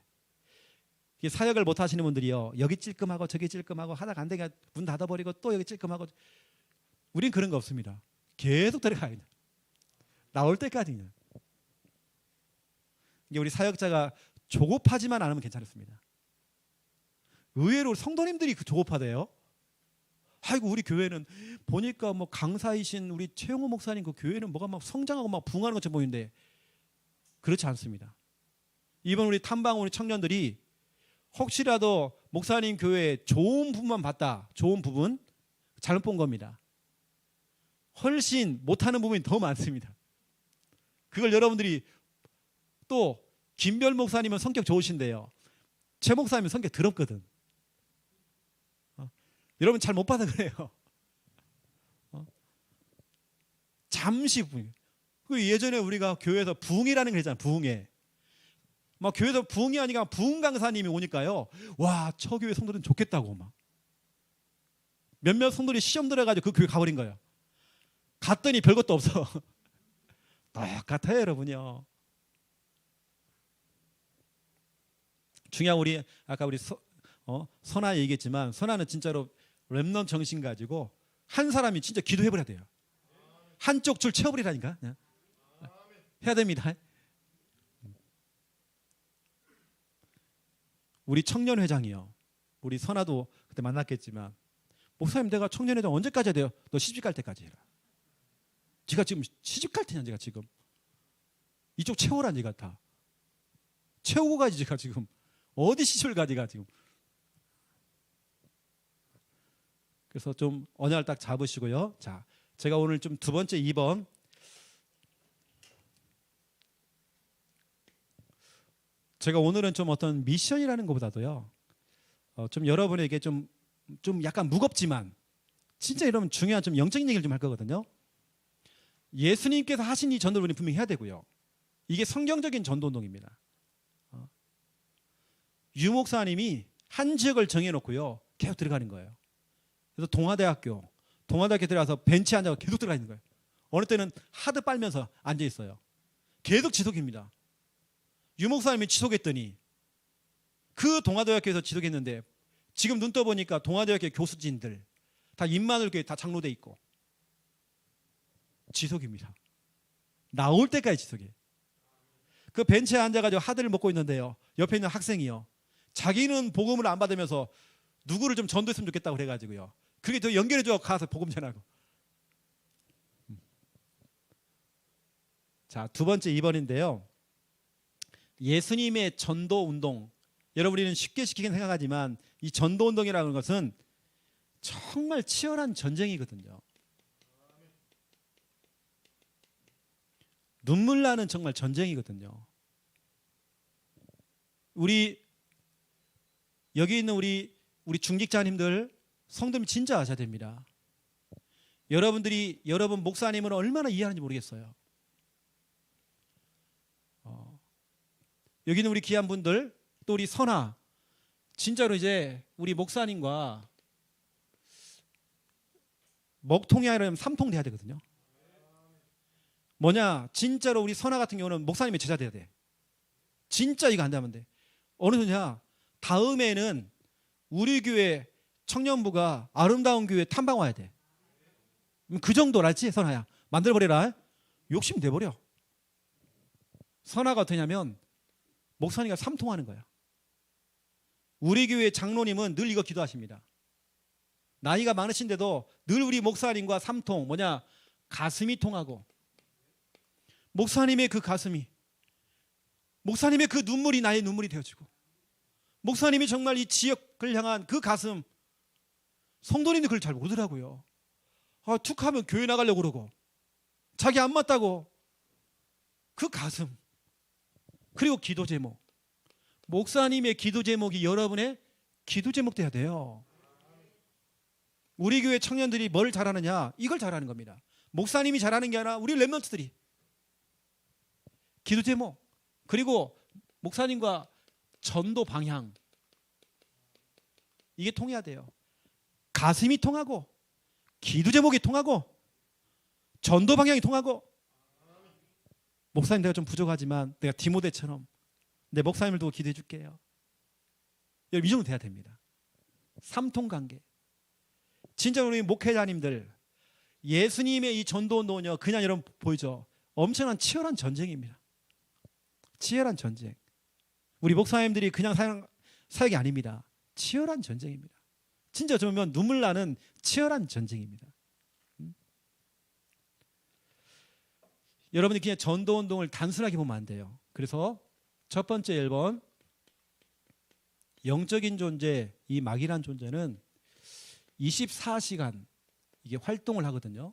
사역을 못 하시는 분들이요 여기 찔끔하고 저기 찔끔하고 하다가 안 되니까 문 닫아버리고 또 여기 찔끔하고 우린 그런 거 없습니다. 계속 들어가야 돼. 나올 때까지는. 이게 우리 사역자가 조급하지만 않으면 괜찮습니다. 의외로 성도님들이 조급하대요. 아이고 우리 교회는 보니까 뭐 강사이신 우리 최영호 목사님 그 교회는 뭐가 막 성장하고 막 붕하는 것처럼 보이는데 그렇지 않습니다. 이번 우리 탐방 우리 청년들이 혹시라도 목사님 교회에 좋은 부분만 봤다. 좋은 부분 잘못 본 겁니다. 훨씬 못하는 부분이 더 많습니다. 그걸 여러분들이 또 김별 목사님은 성격 좋으신데요. 최 목사님은 성격 더럽거든. 여러분 잘 못 봐서 그래요. 잠시 부흥. 예전에 우리가 교회에서 부흥이라는 걸 했잖아요. 부흥회. 막 교회에서 부흥이 아니라 부흥 강사님이 오니까요. 와, 저 교회 성도들은 좋겠다고 막. 몇몇 성도들이 시험 들어가지고 그 교회 가버린 거예요. 갔더니 별것도 없어. 똑같아요, 여러분요. 중요한 우리 아까 우리 선아 얘기했지만 선아는 진짜로 렘넌트 정신 가지고 한 사람이 진짜 기도해버려야 돼요. 한쪽 줄 채워버리라니까. 그냥. 해야 됩니다. 우리 청년회장이요. 우리 선아도 그때 만났겠지만 목사님 내가 청년회장 언제까지 해야 돼요? 너 시집갈 때까지 해라. 제가 지금 시집갈 테냐 제가 지금. 이쪽 채워라 네가 다. 채우고 가지 제가 지금. 어디 시집을 가지가 지금. 그래서 좀 언약을 딱 잡으시고요. 자, 제가 오늘 좀 두 번째 2번 제가 오늘은 좀 어떤 미션이라는 것보다도요. 좀 여러분에게 좀 약간 무겁지만 진짜 여러분 중요한 좀 영적인 얘기를 좀 할 거거든요. 예수님께서 하신 이 전도를 우리 분명히 해야 되고요. 이게 성경적인 전도운동입니다. 유 목사님이 한 지역을 정해놓고요. 계속 들어가는 거예요. 그래서 동아대학교 들어가서 벤치에 앉아서 계속 들어가 있는 거예요. 어느 때는 하드 빨면서 앉아 있어요. 계속 지속입니다. 유 목사님이 지속했더니 그 동아대학교에서 지속했는데 지금 눈 떠보니까 동아대학교 교수진들 다 임마누엘교회 다 장로돼 있고 지속입니다. 나올 때까지 지속이에요. 그 벤치에 앉아가지고 하드를 먹고 있는데요. 옆에 있는 학생이요. 자기는 복음을 안 받으면서 누구를 좀 전도했으면 좋겠다고 그래가지고요. 그게 더 연결해줘 가서 복음 전하고. 자, 두 번째 2번인데요. 예수님의 전도 운동. 여러분 우리는 쉽게 생각하지만 이 전도 운동이라는 것은 정말 치열한 전쟁이거든요. 눈물 나는 정말 전쟁이거든요. 우리 여기 있는 우리 중직자님들 성도님 진짜 아셔야 됩니다. 여러분 목사님을 얼마나 이해하는지 모르겠어요. 여기 있는 우리 귀한 분들 또 우리 선아 진짜로 이제 우리 목사님과 먹통이 아니라 3통 돼야 되거든요. 뭐냐 진짜로 우리 선아 같은 경우는 목사님의 제자 돼야 돼. 진짜 이거 안 되면 돼. 어느 정도냐 다음에는 우리 교회 청년부가 아름다운 교회 탐방 와야 돼. 그 정도랄지 선아야 만들어버려라. 욕심 내버려. 선아가 어떠냐면 목사님과 3통하는 거야. 우리 교회 장로님은 늘 이거 기도하십니다. 나이가 많으신데도 늘 우리 목사님과 3통 뭐냐 가슴이 통하고 목사님의 그 가슴이 목사님의 그 눈물이 나의 눈물이 되어지고 목사님이 정말 이 지역을 향한 그 가슴 성도님들 그걸 잘 모르더라고요. 툭 하면 교회 나가려고 그러고 자기 안 맞다고 그 가슴 그리고 기도 제목 목사님의 기도 제목이 여러분의 기도 제목 돼야 돼요. 우리 교회 청년들이 뭘 잘하느냐 이걸 잘하는 겁니다. 목사님이 잘하는 게 아니라 우리 렘넌트들이 기도 제목 그리고 목사님과 전도 방향 이게 통해야 돼요. 가슴이 통하고 기도 제목이 통하고 전도 방향이 통하고 목사님 내가 좀 부족하지만 내가 디모데처럼 내 목사님을 두고 기도해 줄게요. 여러분 이 정도 돼야 됩니다. 3통 관계. 진짜 우리 목회자님들 예수님의 이 전도운동은요 그냥 여러분 보이죠. 엄청난 치열한 전쟁입니다. 치열한 전쟁. 우리 목사님들이 그냥 사역이 아닙니다. 치열한 전쟁입니다. 진짜 보면 눈물 나는 치열한 전쟁입니다. 여러분이 그냥 전도운동을 단순하게 보면 안 돼요. 그래서 첫 번째 1번, 영적인 존재, 이 마귀란 존재는 24시간 이게 활동을 하거든요.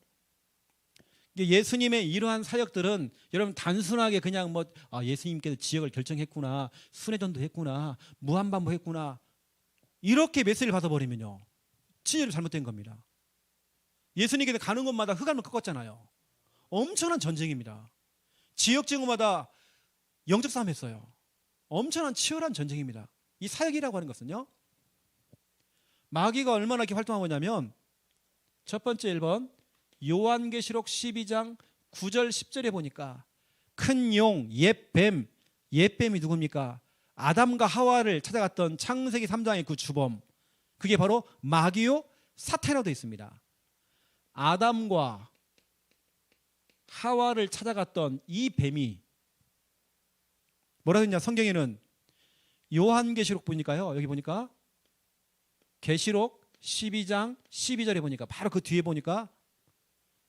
예수님의 이러한 사역들은 여러분 단순하게 그냥 예수님께서 지역을 결정했구나, 순회전도 했구나, 무한반복 했구나, 이렇게 메시지를 받아버리면요, 진리로 잘못된 겁니다. 예수님께서 가는 곳마다 흑암을 꺾었잖아요. 엄청난 전쟁입니다. 지역 제국마다 영적 싸움 했어요. 엄청난 치열한 전쟁입니다. 이 사역이라고 하는 것은요, 마귀가 얼마나 이렇게 활동하고 있냐면, 첫 번째 1번 요한계시록 12장 9절 10절에 보니까 큰 용, 옛뱀, 옛뱀이 누굽니까? 아담과 하와를 찾아갔던 창세기 3장의 그 주범, 그게 바로 마귀요 사탄이라고 되어 있습니다. 아담과 하와를 찾아갔던 이 뱀이 뭐라고 했냐, 성경에는 요한계시록 보니까요, 여기 보니까 계시록 12장 12절에 보니까 바로 그 뒤에 보니까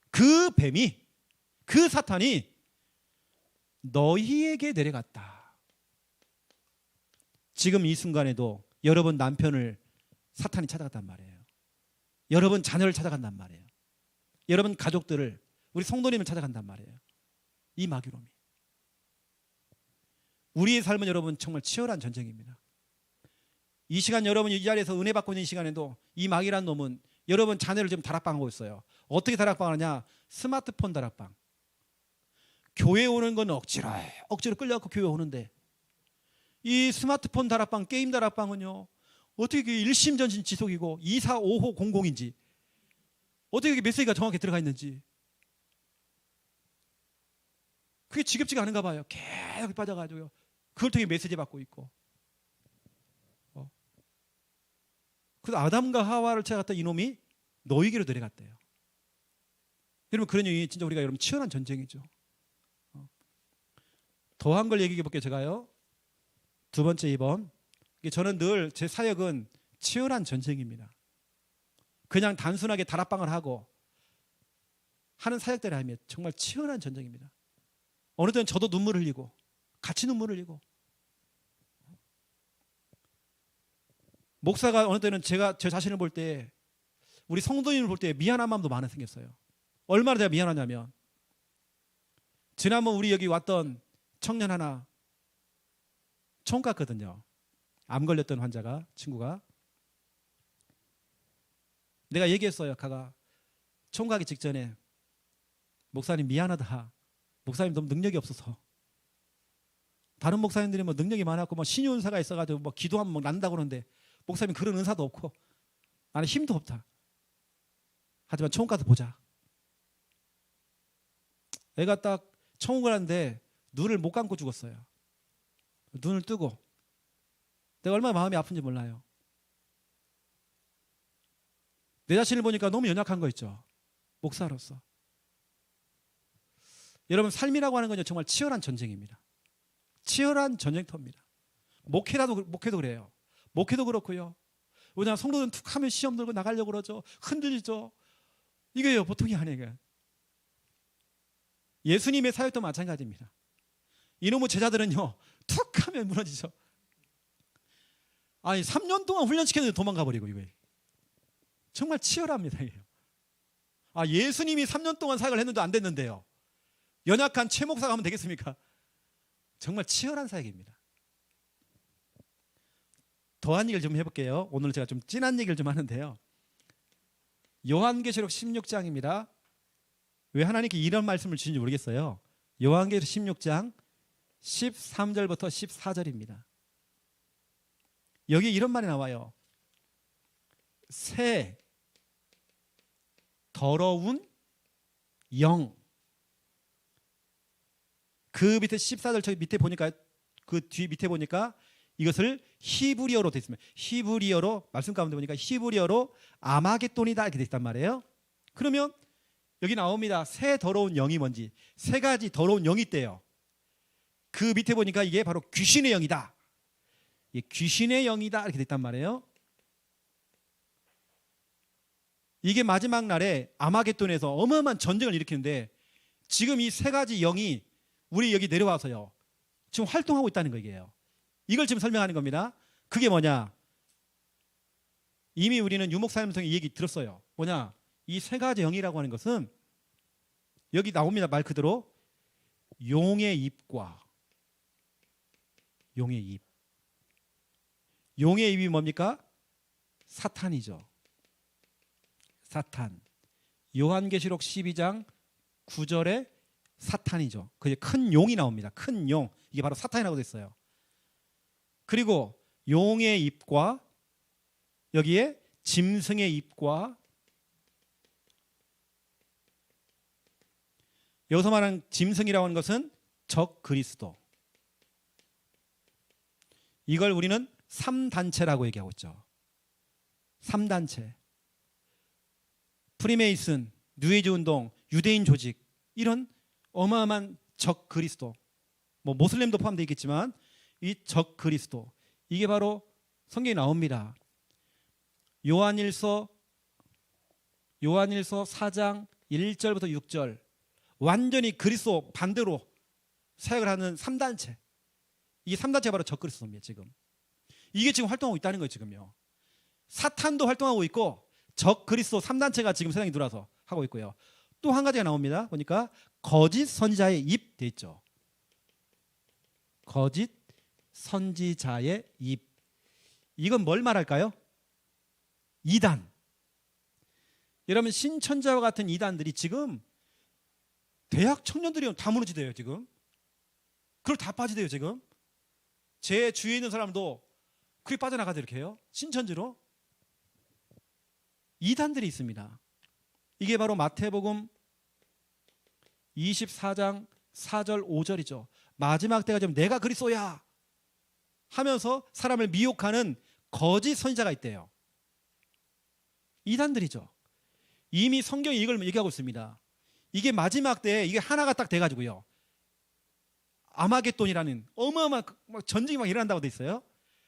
그 뱀이, 그 사탄이 너희에게 내려갔다. 지금 이 순간에도 여러분 남편을 사탄이 찾아갔단 말이에요. 여러분 자녀를 찾아간단 말이에요. 여러분 가족들을, 우리 성도님을 찾아간단 말이에요. 이 마귀놈이. 우리의 삶은 여러분 정말 치열한 전쟁입니다. 이 시간 여러분 이 자리에서 은혜 받고 있는 시간에도 이 마귀란 놈은 여러분 자녀를 지금 다락방하고 있어요. 어떻게 다락방하느냐? 스마트폰 다락방. 교회 오는 건 억지로 끌려갖고 교회 오는데, 이 스마트폰 다락방, 게임 다락방은요, 어떻게 그게 일심전심 지속이고 245500인지 어떻게 그게 메시지가 정확히 들어가 있는지 그게 지겹지가 않은가 봐요. 계속 빠져가지고요, 그걸 통해 메시지 받고 있고. 그래서 아담과 하와를 찾아갔던 이놈이 너희에게로 내려갔대요. 여러분, 그런 얘기 진짜 우리가 여러분 치열한 전쟁이죠. 더한 걸 얘기해 볼게요. 제가요, 두 번째 2번, 저는 늘 제 사역은 치열한 전쟁입니다. 그냥 단순하게 다락방을 하고 하는 사역들이 아니면 정말 치열한 전쟁입니다. 어느 때는 저도 눈물을 흘리고 같이 눈물을 흘리고, 목사가 어느 때는 제가 제 자신을 볼 때, 우리 성도님을 볼 때 미안한 마음도 많이 생겼어요. 얼마나 제가 미안하냐면, 지난번 우리 여기 왔던 청년 하나 총 갔거든요. 암 걸렸던 환자가, 친구가. 내가 얘기했어요. 가가 총 가기 직전에, 목사님 미안하다. 목사님 너무 능력이 없어서. 다른 목사님들이 능력이 많았고 신유 은사가 있어가지고 기도하면 난다고 그러는데, 목사님 그런 은사도 없고 나는 힘도 없다. 하지만 총 가서 보자. 애가 딱 총을 하는데 눈을 못 감고 죽었어요. 눈을 뜨고. 내가 얼마나 마음이 아픈지 몰라요. 내 자신을 보니까 너무 연약한 거 있죠, 목사로서. 여러분, 삶이라고 하는 건 정말 치열한 전쟁입니다. 치열한 전쟁터입니다. 목회도 그래요. 목회도 그렇고요. 왜냐하면 성도들은 툭 하면 시험 들고 나가려고 그러죠. 흔들리죠. 이게요, 보통이 아니에요. 예수님의 사역도 마찬가지입니다. 이놈의 제자들은요, 툭 하면 무너지죠. 아니, 3년 동안 훈련시켰는데 도망가 버리고, 이거 정말 치열합니다. 이게요. 예수님이 3년 동안 사역을 했는데 안 됐는데요, 연약한 최 목사가 하면 되겠습니까? 정말 치열한 사역입니다. 더한 얘기를 좀 해볼게요. 오늘 제가 좀 진한 얘기를 좀 하는데요, 요한계시록 16장입니다. 왜 하나님께 이런 말씀을 주신지 모르겠어요. 요한계시록 16장 13절부터 14절입니다. 여기 이런 말이 나와요. 새 더러운 영. 그 밑에 14절 저기 밑에 보니까, 그 뒤 밑에 보니까 이것을 히브리어로 되어 있습니다. 히브리어로, 말씀 가운데 보니까 히브리어로 아마겟돈이다 이렇게 되어 있단 말이에요. 그러면 여기 나옵니다. 새 더러운 영이 뭔지. 세 가지 더러운 영이 있대요. 그 밑에 보니까 이게 바로 귀신의 영이다. 이게 귀신의 영이다 이렇게 되어 있단 말이에요. 이게 마지막 날에 아마겟돈에서 어마어마한 전쟁을 일으키는데, 지금 이 세 가지 영이 우리 여기 내려와서요, 지금 활동하고 있다는 거예요. 이걸 지금 설명하는 겁니다. 그게 뭐냐? 이미 우리는 유목사님 통해 이 얘기 들었어요. 뭐냐? 이 세 가지 영이라고 하는 것은 여기 나옵니다. 말 그대로 용의 입과 용의 입. 용의 입이 뭡니까? 사탄이죠. 사탄. 요한계시록 12장 9절에 사탄이죠. 그게 큰 용이 나옵니다. 큰 용. 이게 바로 사탄이라고 되어 있어요. 그리고 용의 입과 여기에 짐승의 입과 여기서 말하는 짐승이라고 하는 것은 적 그리스도. 이걸 우리는 3단체라고 얘기하고 있죠. 3단체. 프리메이슨, 뉴에이지 운동, 유대인 조직 이런 어마어마한 적 그리스도. 뭐 모슬렘도 포함되어 있겠지만 이 적 그리스도 이게 바로 성경에 나옵니다. 요한일서 4장 1절부터 6절 완전히 그리스도 반대로 사역을 하는 3단체. 이게 3단체가 바로 적 그리스도입니다. 지금 이게 지금 활동하고 있다는 거예요. 지금요. 사탄도 활동하고 있고 적 그리스도 3단체가 지금 세상에 들어와서 하고 있고요. 또 한 가지가 나옵니다. 보니까 거짓 선지자의 입 돼 있죠. 거짓 선지자의 입. 이건 뭘 말할까요? 이단. 여러분 신천지와 같은 이단들이 지금 대학 청년들이 다 무너지대요. 지금 그걸 다 빠지대요. 지금 제 주위에 있는 사람도 그게 빠져나가도 이렇게 해요. 신천지로 이단들이 있습니다. 이게 바로 마태복음 24장 4절 5절이죠. 마지막 때가 좀 내가 그리스도야 하면서 사람을 미혹하는 거짓 선지자가 있대요. 이단들이죠. 이미 성경이 이걸 얘기하고 있습니다. 이게 마지막 때에 이게 하나가 딱 돼가지고요. 아마겟돈이라는 어마어마한 전쟁이 막 일어난다고 돼 있어요.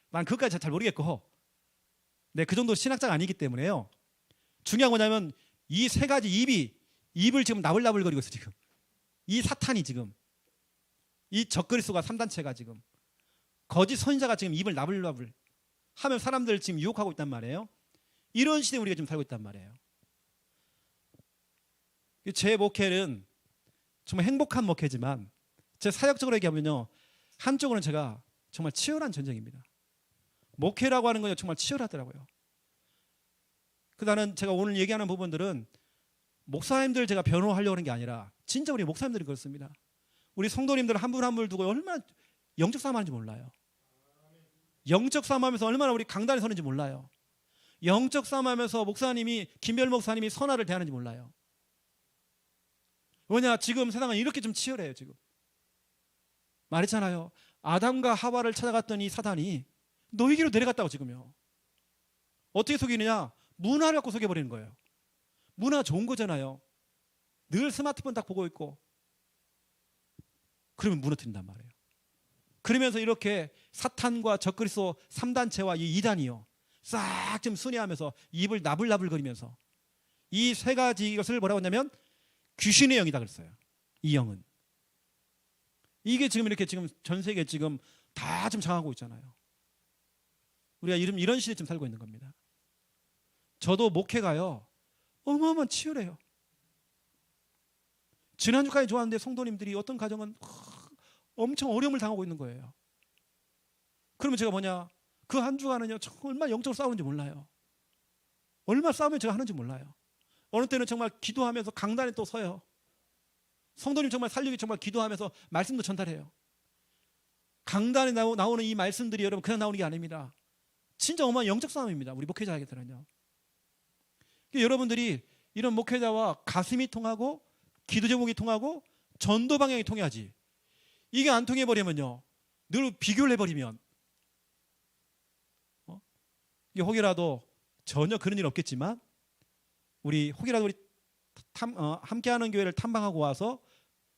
난 그것까지 잘 모르겠고, 네, 그 정도 신학자가 아니기 때문에요. 중요한 거냐면 이 세 가지 입을 지금 나불나불거리고 있어. 지금 이 사탄이 지금 이 적그리스도가 3단체가 지금 거짓 선지자가 지금 입을 나불나불 하면 사람들 지금 유혹하고 있단 말이에요. 이런 시대에 우리가 지금 살고 있단 말이에요. 제 목회는 정말 행복한 목회지만 제 사역적으로 얘기하면요, 한쪽으로는 제가 정말 치열한 전쟁입니다. 목회라고 하는 건 정말 치열하더라고요. 나는 제가 오늘 얘기하는 부분들은 목사님들 제가 변호하려고 하는 게 아니라 진짜 우리 목사님들이 그렇습니다. 우리 성도님들 한 분 한 분을 두고 얼마나 영적 싸움하는지 몰라요. 영적 싸움하면서 얼마나 우리 강단에 서는지 몰라요. 영적 싸움하면서 김별 목사님이 선화를 대하는지 몰라요. 왜냐, 지금 세상은 이렇게 좀 치열해요. 지금 말했잖아요. 아담과 하와를 찾아갔던 이 사단이 너희에게로 내려갔다고. 지금요. 어떻게 속이느냐? 문화를 갖고 속여버리는 거예요. 문화 좋은 거잖아요. 늘 스마트폰 딱 보고 있고 그러면 무너뜨린단 말이에요. 그러면서 이렇게 사탄과 적그리스도 3단체와 이 2단이요 싹 좀 순회하면서 입을 나불나불거리면서 이 세 가지 것을 뭐라고 하냐면 귀신의 영이다 그랬어요. 이 영은 이게 지금 이렇게 지금 전 세계 지금 다 좀 장하고 있잖아요. 우리가 이런 시대에 지금 살고 있는 겁니다. 저도 목회가요 어마어마한 치열해요. 지난주까지 좋았는데 성도님들이 어떤 가정은 엄청 어려움을 당하고 있는 거예요. 그러면 제가 그 한 주간은요 얼마나 영적으로 싸우는지 몰라요. 얼마나 싸우면 제가 하는지 몰라요. 어느 때는 정말 기도하면서 강단에 또 서요. 성도님 정말 살리기 정말 기도하면서 말씀도 전달해요. 강단에 나오는 이 말씀들이 여러분 그냥 나오는 게 아닙니다. 진짜 어마어마한 영적 싸움입니다. 우리 목회자에게는요. 여러분들이 이런 목회자와 가슴이 통하고 기도 제목이 통하고 전도 방향이 통해야지. 이게 안 통해버리면요, 늘 비교를 해버리면 이게 혹이라도 전혀 그런 일 없겠지만 혹이라도 우리 함께하는 교회를 탐방하고 와서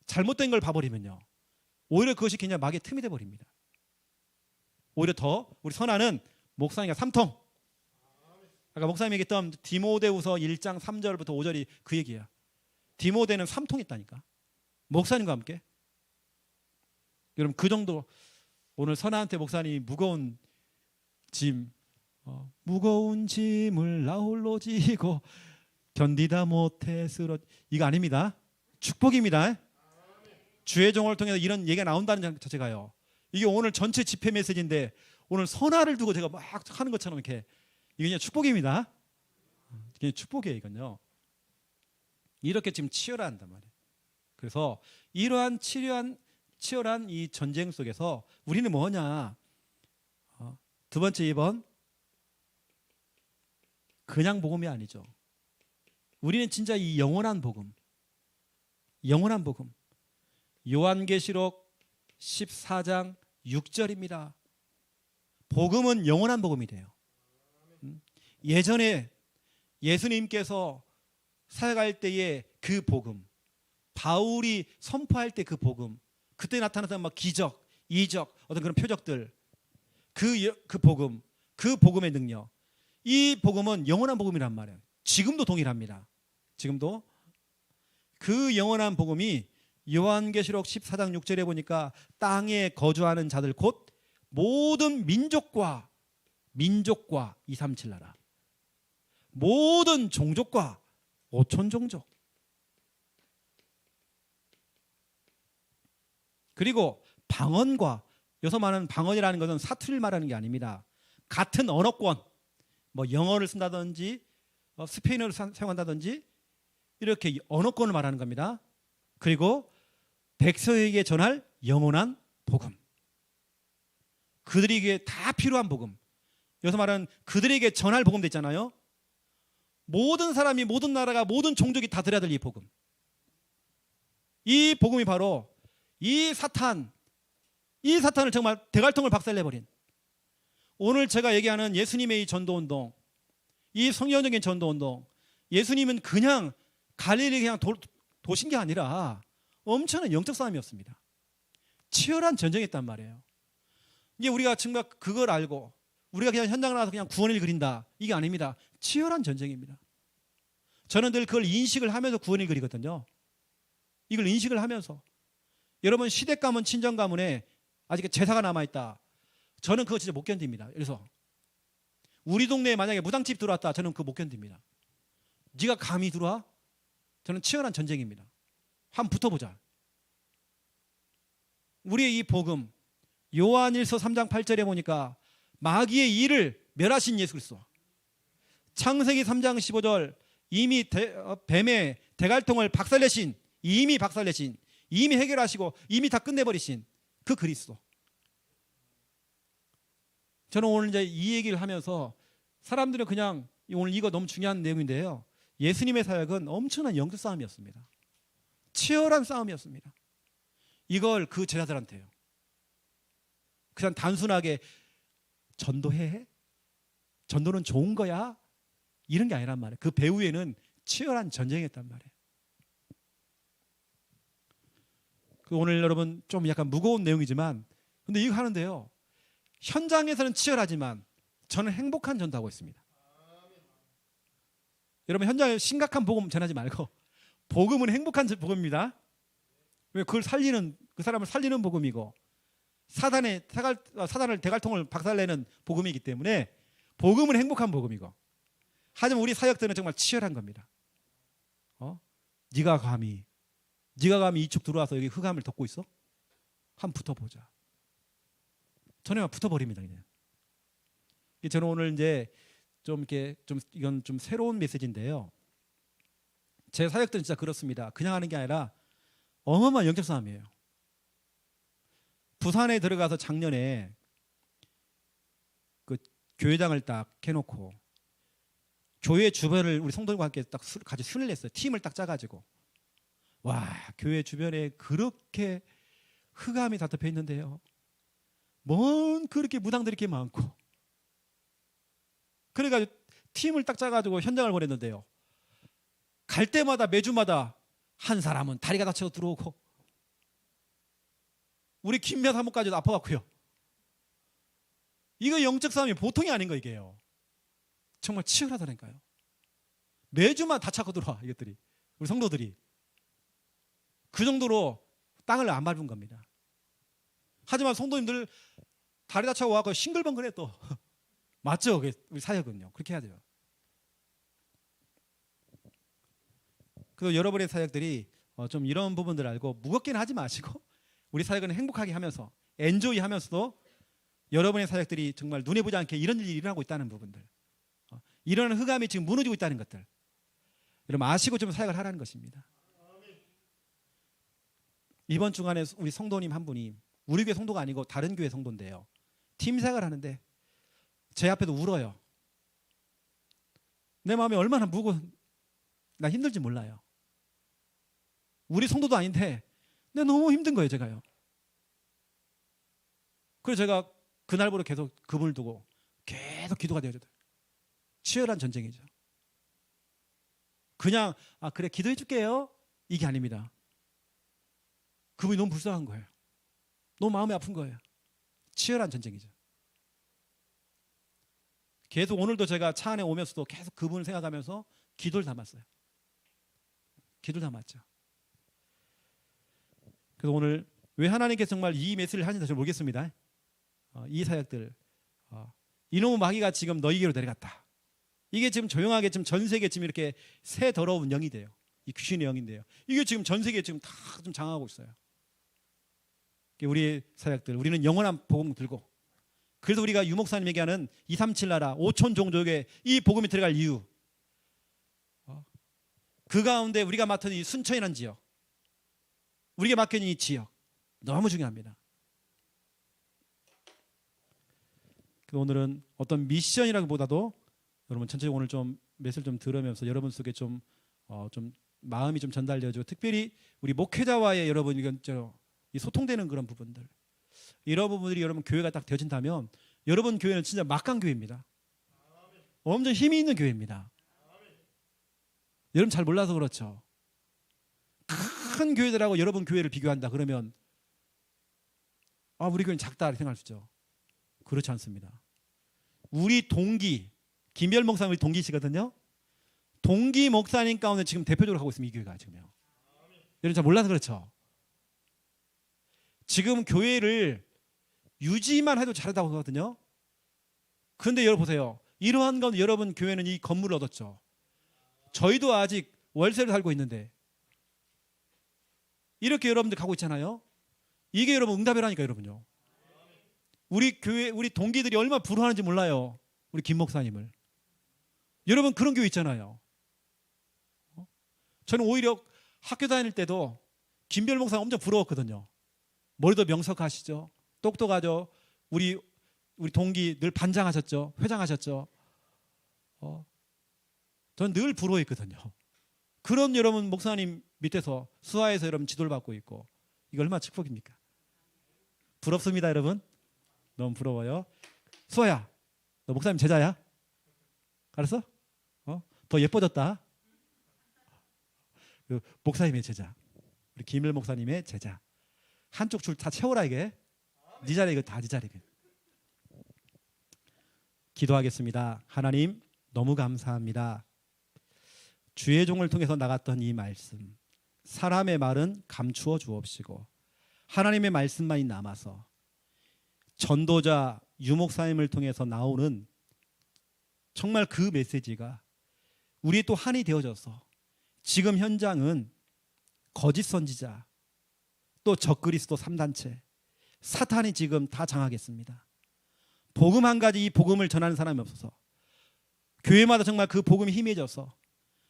잘못된 걸 봐버리면요, 오히려 그것이 그냥 막의 틈이 돼버립니다. 오히려 더 우리 선아는 목사님과 삼통. 아까 목사님이 얘기했던 디모데후서 1장 3절부터 5절이 그 얘기야. 디모데는 삼통이 있다니까. 목사님과 함께. 여러분 그 정도 오늘 선아한테 목사님이 무거운 짐, 무거운 짐을 나 홀로 지고 견디다 못해 쓰러 이거 아닙니다. 축복입니다. 주의 종을 통해서 이런 얘기가 나온다는 자체가요. 이게 오늘 전체 집회 메시지인데 오늘 선화를 두고 제가 막 하는 것처럼 이렇게 이게 그냥 축복입니다. 이게 축복이에요, 이건요. 이렇게 지금 치열한단 말이에요. 그래서 이러한 치열한 이 전쟁 속에서 우리는 뭐냐? 두 번째 2번 그냥 복음이 아니죠. 우리는 진짜 이 영원한 복음, 영원한 복음. 요한계시록 14장 6절입니다. 복음은 영원한 복음이래요. 예전에 예수님께서 사역할 때의 그 복음, 바울이 선포할 때 그 복음, 그때 나타났던 막 기적, 이적, 어떤 그런 표적들, 그 복음, 그 복음의 능력, 이 복음은 영원한 복음이란 말이에요. 지금도 동일합니다. 지금도 그 영원한 복음이 요한계시록 14장 6절에 보니까 땅에 거주하는 자들 곧 모든 민족과 237 나라, 모든 종족과 5천 종족, 그리고 방언과, 여기서 말하는 방언이라는 것은 사투리를 말하는 게 아닙니다. 같은 언어권, 뭐 영어를 쓴다든지 스페인어를 사용한다든지 이렇게 언어권을 말하는 겁니다. 그리고 백성에게 전할 영원한 복음, 그들에게 다 필요한 복음, 여기서 말하는 그들에게 전할 복음도 있잖아요. 모든 사람이, 모든 나라가, 모든 종족이 다 들어야 될 이 복음, 이 복음이 바로 이 사탄을 정말 대갈통을 박살내버린, 오늘 제가 얘기하는 예수님의 이 전도운동, 이 성경적인 전도운동, 예수님은 그냥 갈릴리 그냥 도신 게 아니라 엄청난 영적 싸움이었습니다. 치열한 전쟁이었단 말이에요. 이게 우리가 정말 그걸 알고 우리가 그냥 현장을 나가서 그냥 구원을 그린다, 이게 아닙니다. 치열한 전쟁입니다. 저는 늘 그걸 인식을 하면서 구원을 그리거든요. 이걸 인식을 하면서, 여러분 시댁 가문, 친정 가문에 아직 제사가 남아있다, 저는 그거 진짜 못 견딥니다. 그래서 우리 동네에 만약에 무당집 들어왔다, 저는 그거 못 견딥니다. 네가 감히 들어와? 저는 치열한 전쟁입니다. 한번 붙어보자. 우리의 이 복음, 요한일서 3장 8절에 보니까 마귀의 일을 멸하신 예수 그리스도, 창세기 3장 15절 이미 뱀의 대갈통을 박살내신, 이미 해결하시고 이미 다 끝내버리신 그 그리스도. 저는 오늘 이제 이 얘기를 하면서 사람들은 그냥, 오늘 이거 너무 중요한 내용인데요, 예수님의 사역은 엄청난 영적 싸움이었습니다. 치열한 싸움이었습니다. 이걸 그 제자들한테요, 그냥 단순하게 전도해? 전도는 좋은 거야? 이런 게 아니란 말이에요. 그 배후에는 치열한 전쟁이었단 말이에요. 오늘 여러분 좀 약간 무거운 내용이지만, 근데 이거 하는데요, 현장에서는 치열하지만 저는 행복한 전도하고 있습니다. 여러분 현장에 심각한 복음 전하지 말고, 복음은 행복한 복음입니다. 왜? 그걸 살리는, 그 사람을 살리는 복음이고, 사단을 대갈통을 박살내는 복음이기 때문에 복음은 행복한 복음이고, 하지만 우리 사역들은 정말 치열한 겁니다. 네가 감히 이쪽 들어와서 여기 흑암을 덮고 있어? 한번 붙어보자. 전에만 붙어버립니다. 그냥. 저는 오늘 이제 이건 좀 새로운 메시지인데요, 제 사역들은 진짜 그렇습니다. 그냥 하는 게 아니라 어마어마한 영적 싸움이에요. 부산에 들어가서 작년에 그 교회장을 딱 해놓고 교회 주변을 우리 성도들과 함께 딱 같이 순회를 했어요. 팀을 딱 짜가지고. 와, 교회 주변에 그렇게 흑암이 다 덮여 있는데요, 뭔 그렇게 무당들이 이렇게 많고, 그래가지고 팀을 딱 짜가지고 현장을 보냈는데요, 갈 때마다 매주마다 한 사람은 다리가 다쳐 들어오고, 우리 김몇 사모까지도 아파갖고요. 이거 영적 싸움이 보통이 아닌 거, 이게요. 정말 치열하다니까요. 매주마다 다 차고 들어와, 이것들이, 우리 성도들이. 그 정도로 땅을 안 밟은 겁니다. 하지만 성도님들 다리 다쳐 와서 싱글벙글해 또. 맞죠? 우리 사역은요. 그렇게 해야 돼요. 그래서 여러분의 사역들이 좀 이런 부분들을 알고 무겁게는 하지 마시고 우리 사역은 행복하게 하면서 엔조이 하면서도 여러분의 사역들이 정말 눈에 보지 않게 이런 일이 일어나고 있다는 부분들, 이런 흑암이 지금 무너지고 있다는 것들 여러분 아시고 좀 사역을 하라는 것입니다. 이번 주간에 우리 성도님 한 분이 우리 교회 성도가 아니고 다른 교회 성도인데요, 팀 사역을 하는데 제 앞에도 울어요. 내 마음이 얼마나 나 힘들지 몰라요. 우리 성도도 아닌데 내가 너무 힘든 거예요, 제가요. 그래서 제가 그날부로 계속 그분을 두고 계속 기도가 되어져요. 치열한 전쟁이죠. 그냥 그래 기도해 줄게요 이게 아닙니다. 그분이 너무 불쌍한 거예요. 너무 마음이 아픈 거예요. 치열한 전쟁이죠. 계속 오늘도 제가 차 안에 오면서도 계속 그분을 생각하면서 기도를 담았어요. 기도를 담았죠. 그래서 오늘 왜 하나님께서 정말 이 메시지를 하는지 잘 모르겠습니다. 이 사역들, 이놈의 마귀가 지금 너희에게로 내려갔다. 이게 지금 조용하게 지금 전 세계 지금 이렇게 새 더러운 영이 돼요. 이 귀신의 영인데요. 이게 지금 전 세계에 지금 다 좀 장악하고 있어요. 우리 사역들, 우리는 영원한 복음 들고, 그래서 우리가 유목사님에게 하는 237 나라 5천 종족에 이 복음이 들어갈 이유, 그 가운데 우리가 맡은 이 순천이라는 지역, 우리가 맡긴 이 지역 너무 중요합니다. 오늘은 어떤 미션이라기보다도 여러분 전체적으로 오늘 좀 메시지를 좀 들으면서 여러분 속에 좀 마음이 좀 전달되어지고, 특별히 우리 목회자와의 여러분 이 소통되는 그런 부분들, 이런 부분들이 여러분 교회가 딱 되어진다면 여러분 교회는 진짜 막강 교회입니다. 엄청 힘이 있는 교회입니다. 여러분 잘 몰라서 그렇죠. 큰 교회들하고 여러분 교회를 비교한다 그러면 우리 교회는 작다 이렇게 생각할 수 있죠. 그렇지 않습니다. 우리 동기 김별 목사님 우리 동기시거든요. 동기 목사님 가운데 지금 대표적으로 하고 있습니다. 이 교회가 지금요. 여러분 잘 몰라서 그렇죠. 지금 교회를 유지만 해도 잘하다고 하거든요. 그런데 여러분 보세요. 이러한 건 여러분 교회는 이 건물을 얻었죠. 저희도 아직 월세를 살고 있는데 이렇게 여러분들 가고 있잖아요. 이게 여러분 응답이라니까 여러분요. 우리 교회 우리 동기들이 얼마나 부러워하는지 몰라요. 우리 김 목사님을. 여러분 그런 교회 있잖아요. 저는 오히려 학교 다닐 때도 김별 목사님 엄청 부러웠거든요. 머리도 명석하시죠. 똑똑하죠. 우리 동기 늘 반장하셨죠. 회장하셨죠. 저는 늘 부러워했거든요. 그런 여러분 목사님 밑에서 수하에서 여러분 지도를 받고 있고, 이거 얼마나 축복입니까? 부럽습니다 여러분. 너무 부러워요. 수아야, 너 목사님 제자야? 알았어? 더 예뻐졌다. 목사님의 제자, 우리 김일 목사님의 제자. 한쪽 줄 다 채워라 이게. 네 자리 이거 다 네 자리. 기도하겠습니다. 하나님 너무 감사합니다. 주의 종을 통해서 나갔던 이 말씀, 사람의 말은 감추어 주옵시고 하나님의 말씀만이 남아서 전도자 유목사님을 통해서 나오는 정말 그 메시지가 우리 또 한이 되어져서 지금 현장은 거짓 선지자 또 적그리스도 3단체 사탄이 지금 다 장악했습니다. 복음 한 가지 이 복음을 전하는 사람이 없어서 교회마다 정말 그 복음이 희미해져서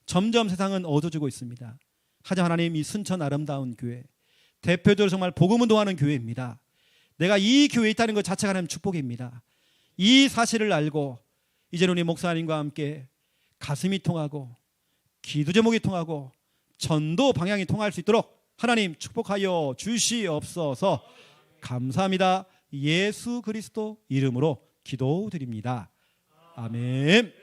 점점 세상은 어두워지고 있습니다. 하지만 하나님 이 순천 아름다운 교회 대표적으로 정말 복음 운동하는 교회입니다. 내가 이 교회에 있다는 것 자체가 하나님 축복입니다. 이 사실을 알고 이제는 우리 목사님과 함께 가슴이 통하고 기도 제목이 통하고 전도 방향이 통할 수 있도록 하나님 축복하여 주시옵소서. 감사합니다. 예수 그리스도 이름으로 기도드립니다. 아멘.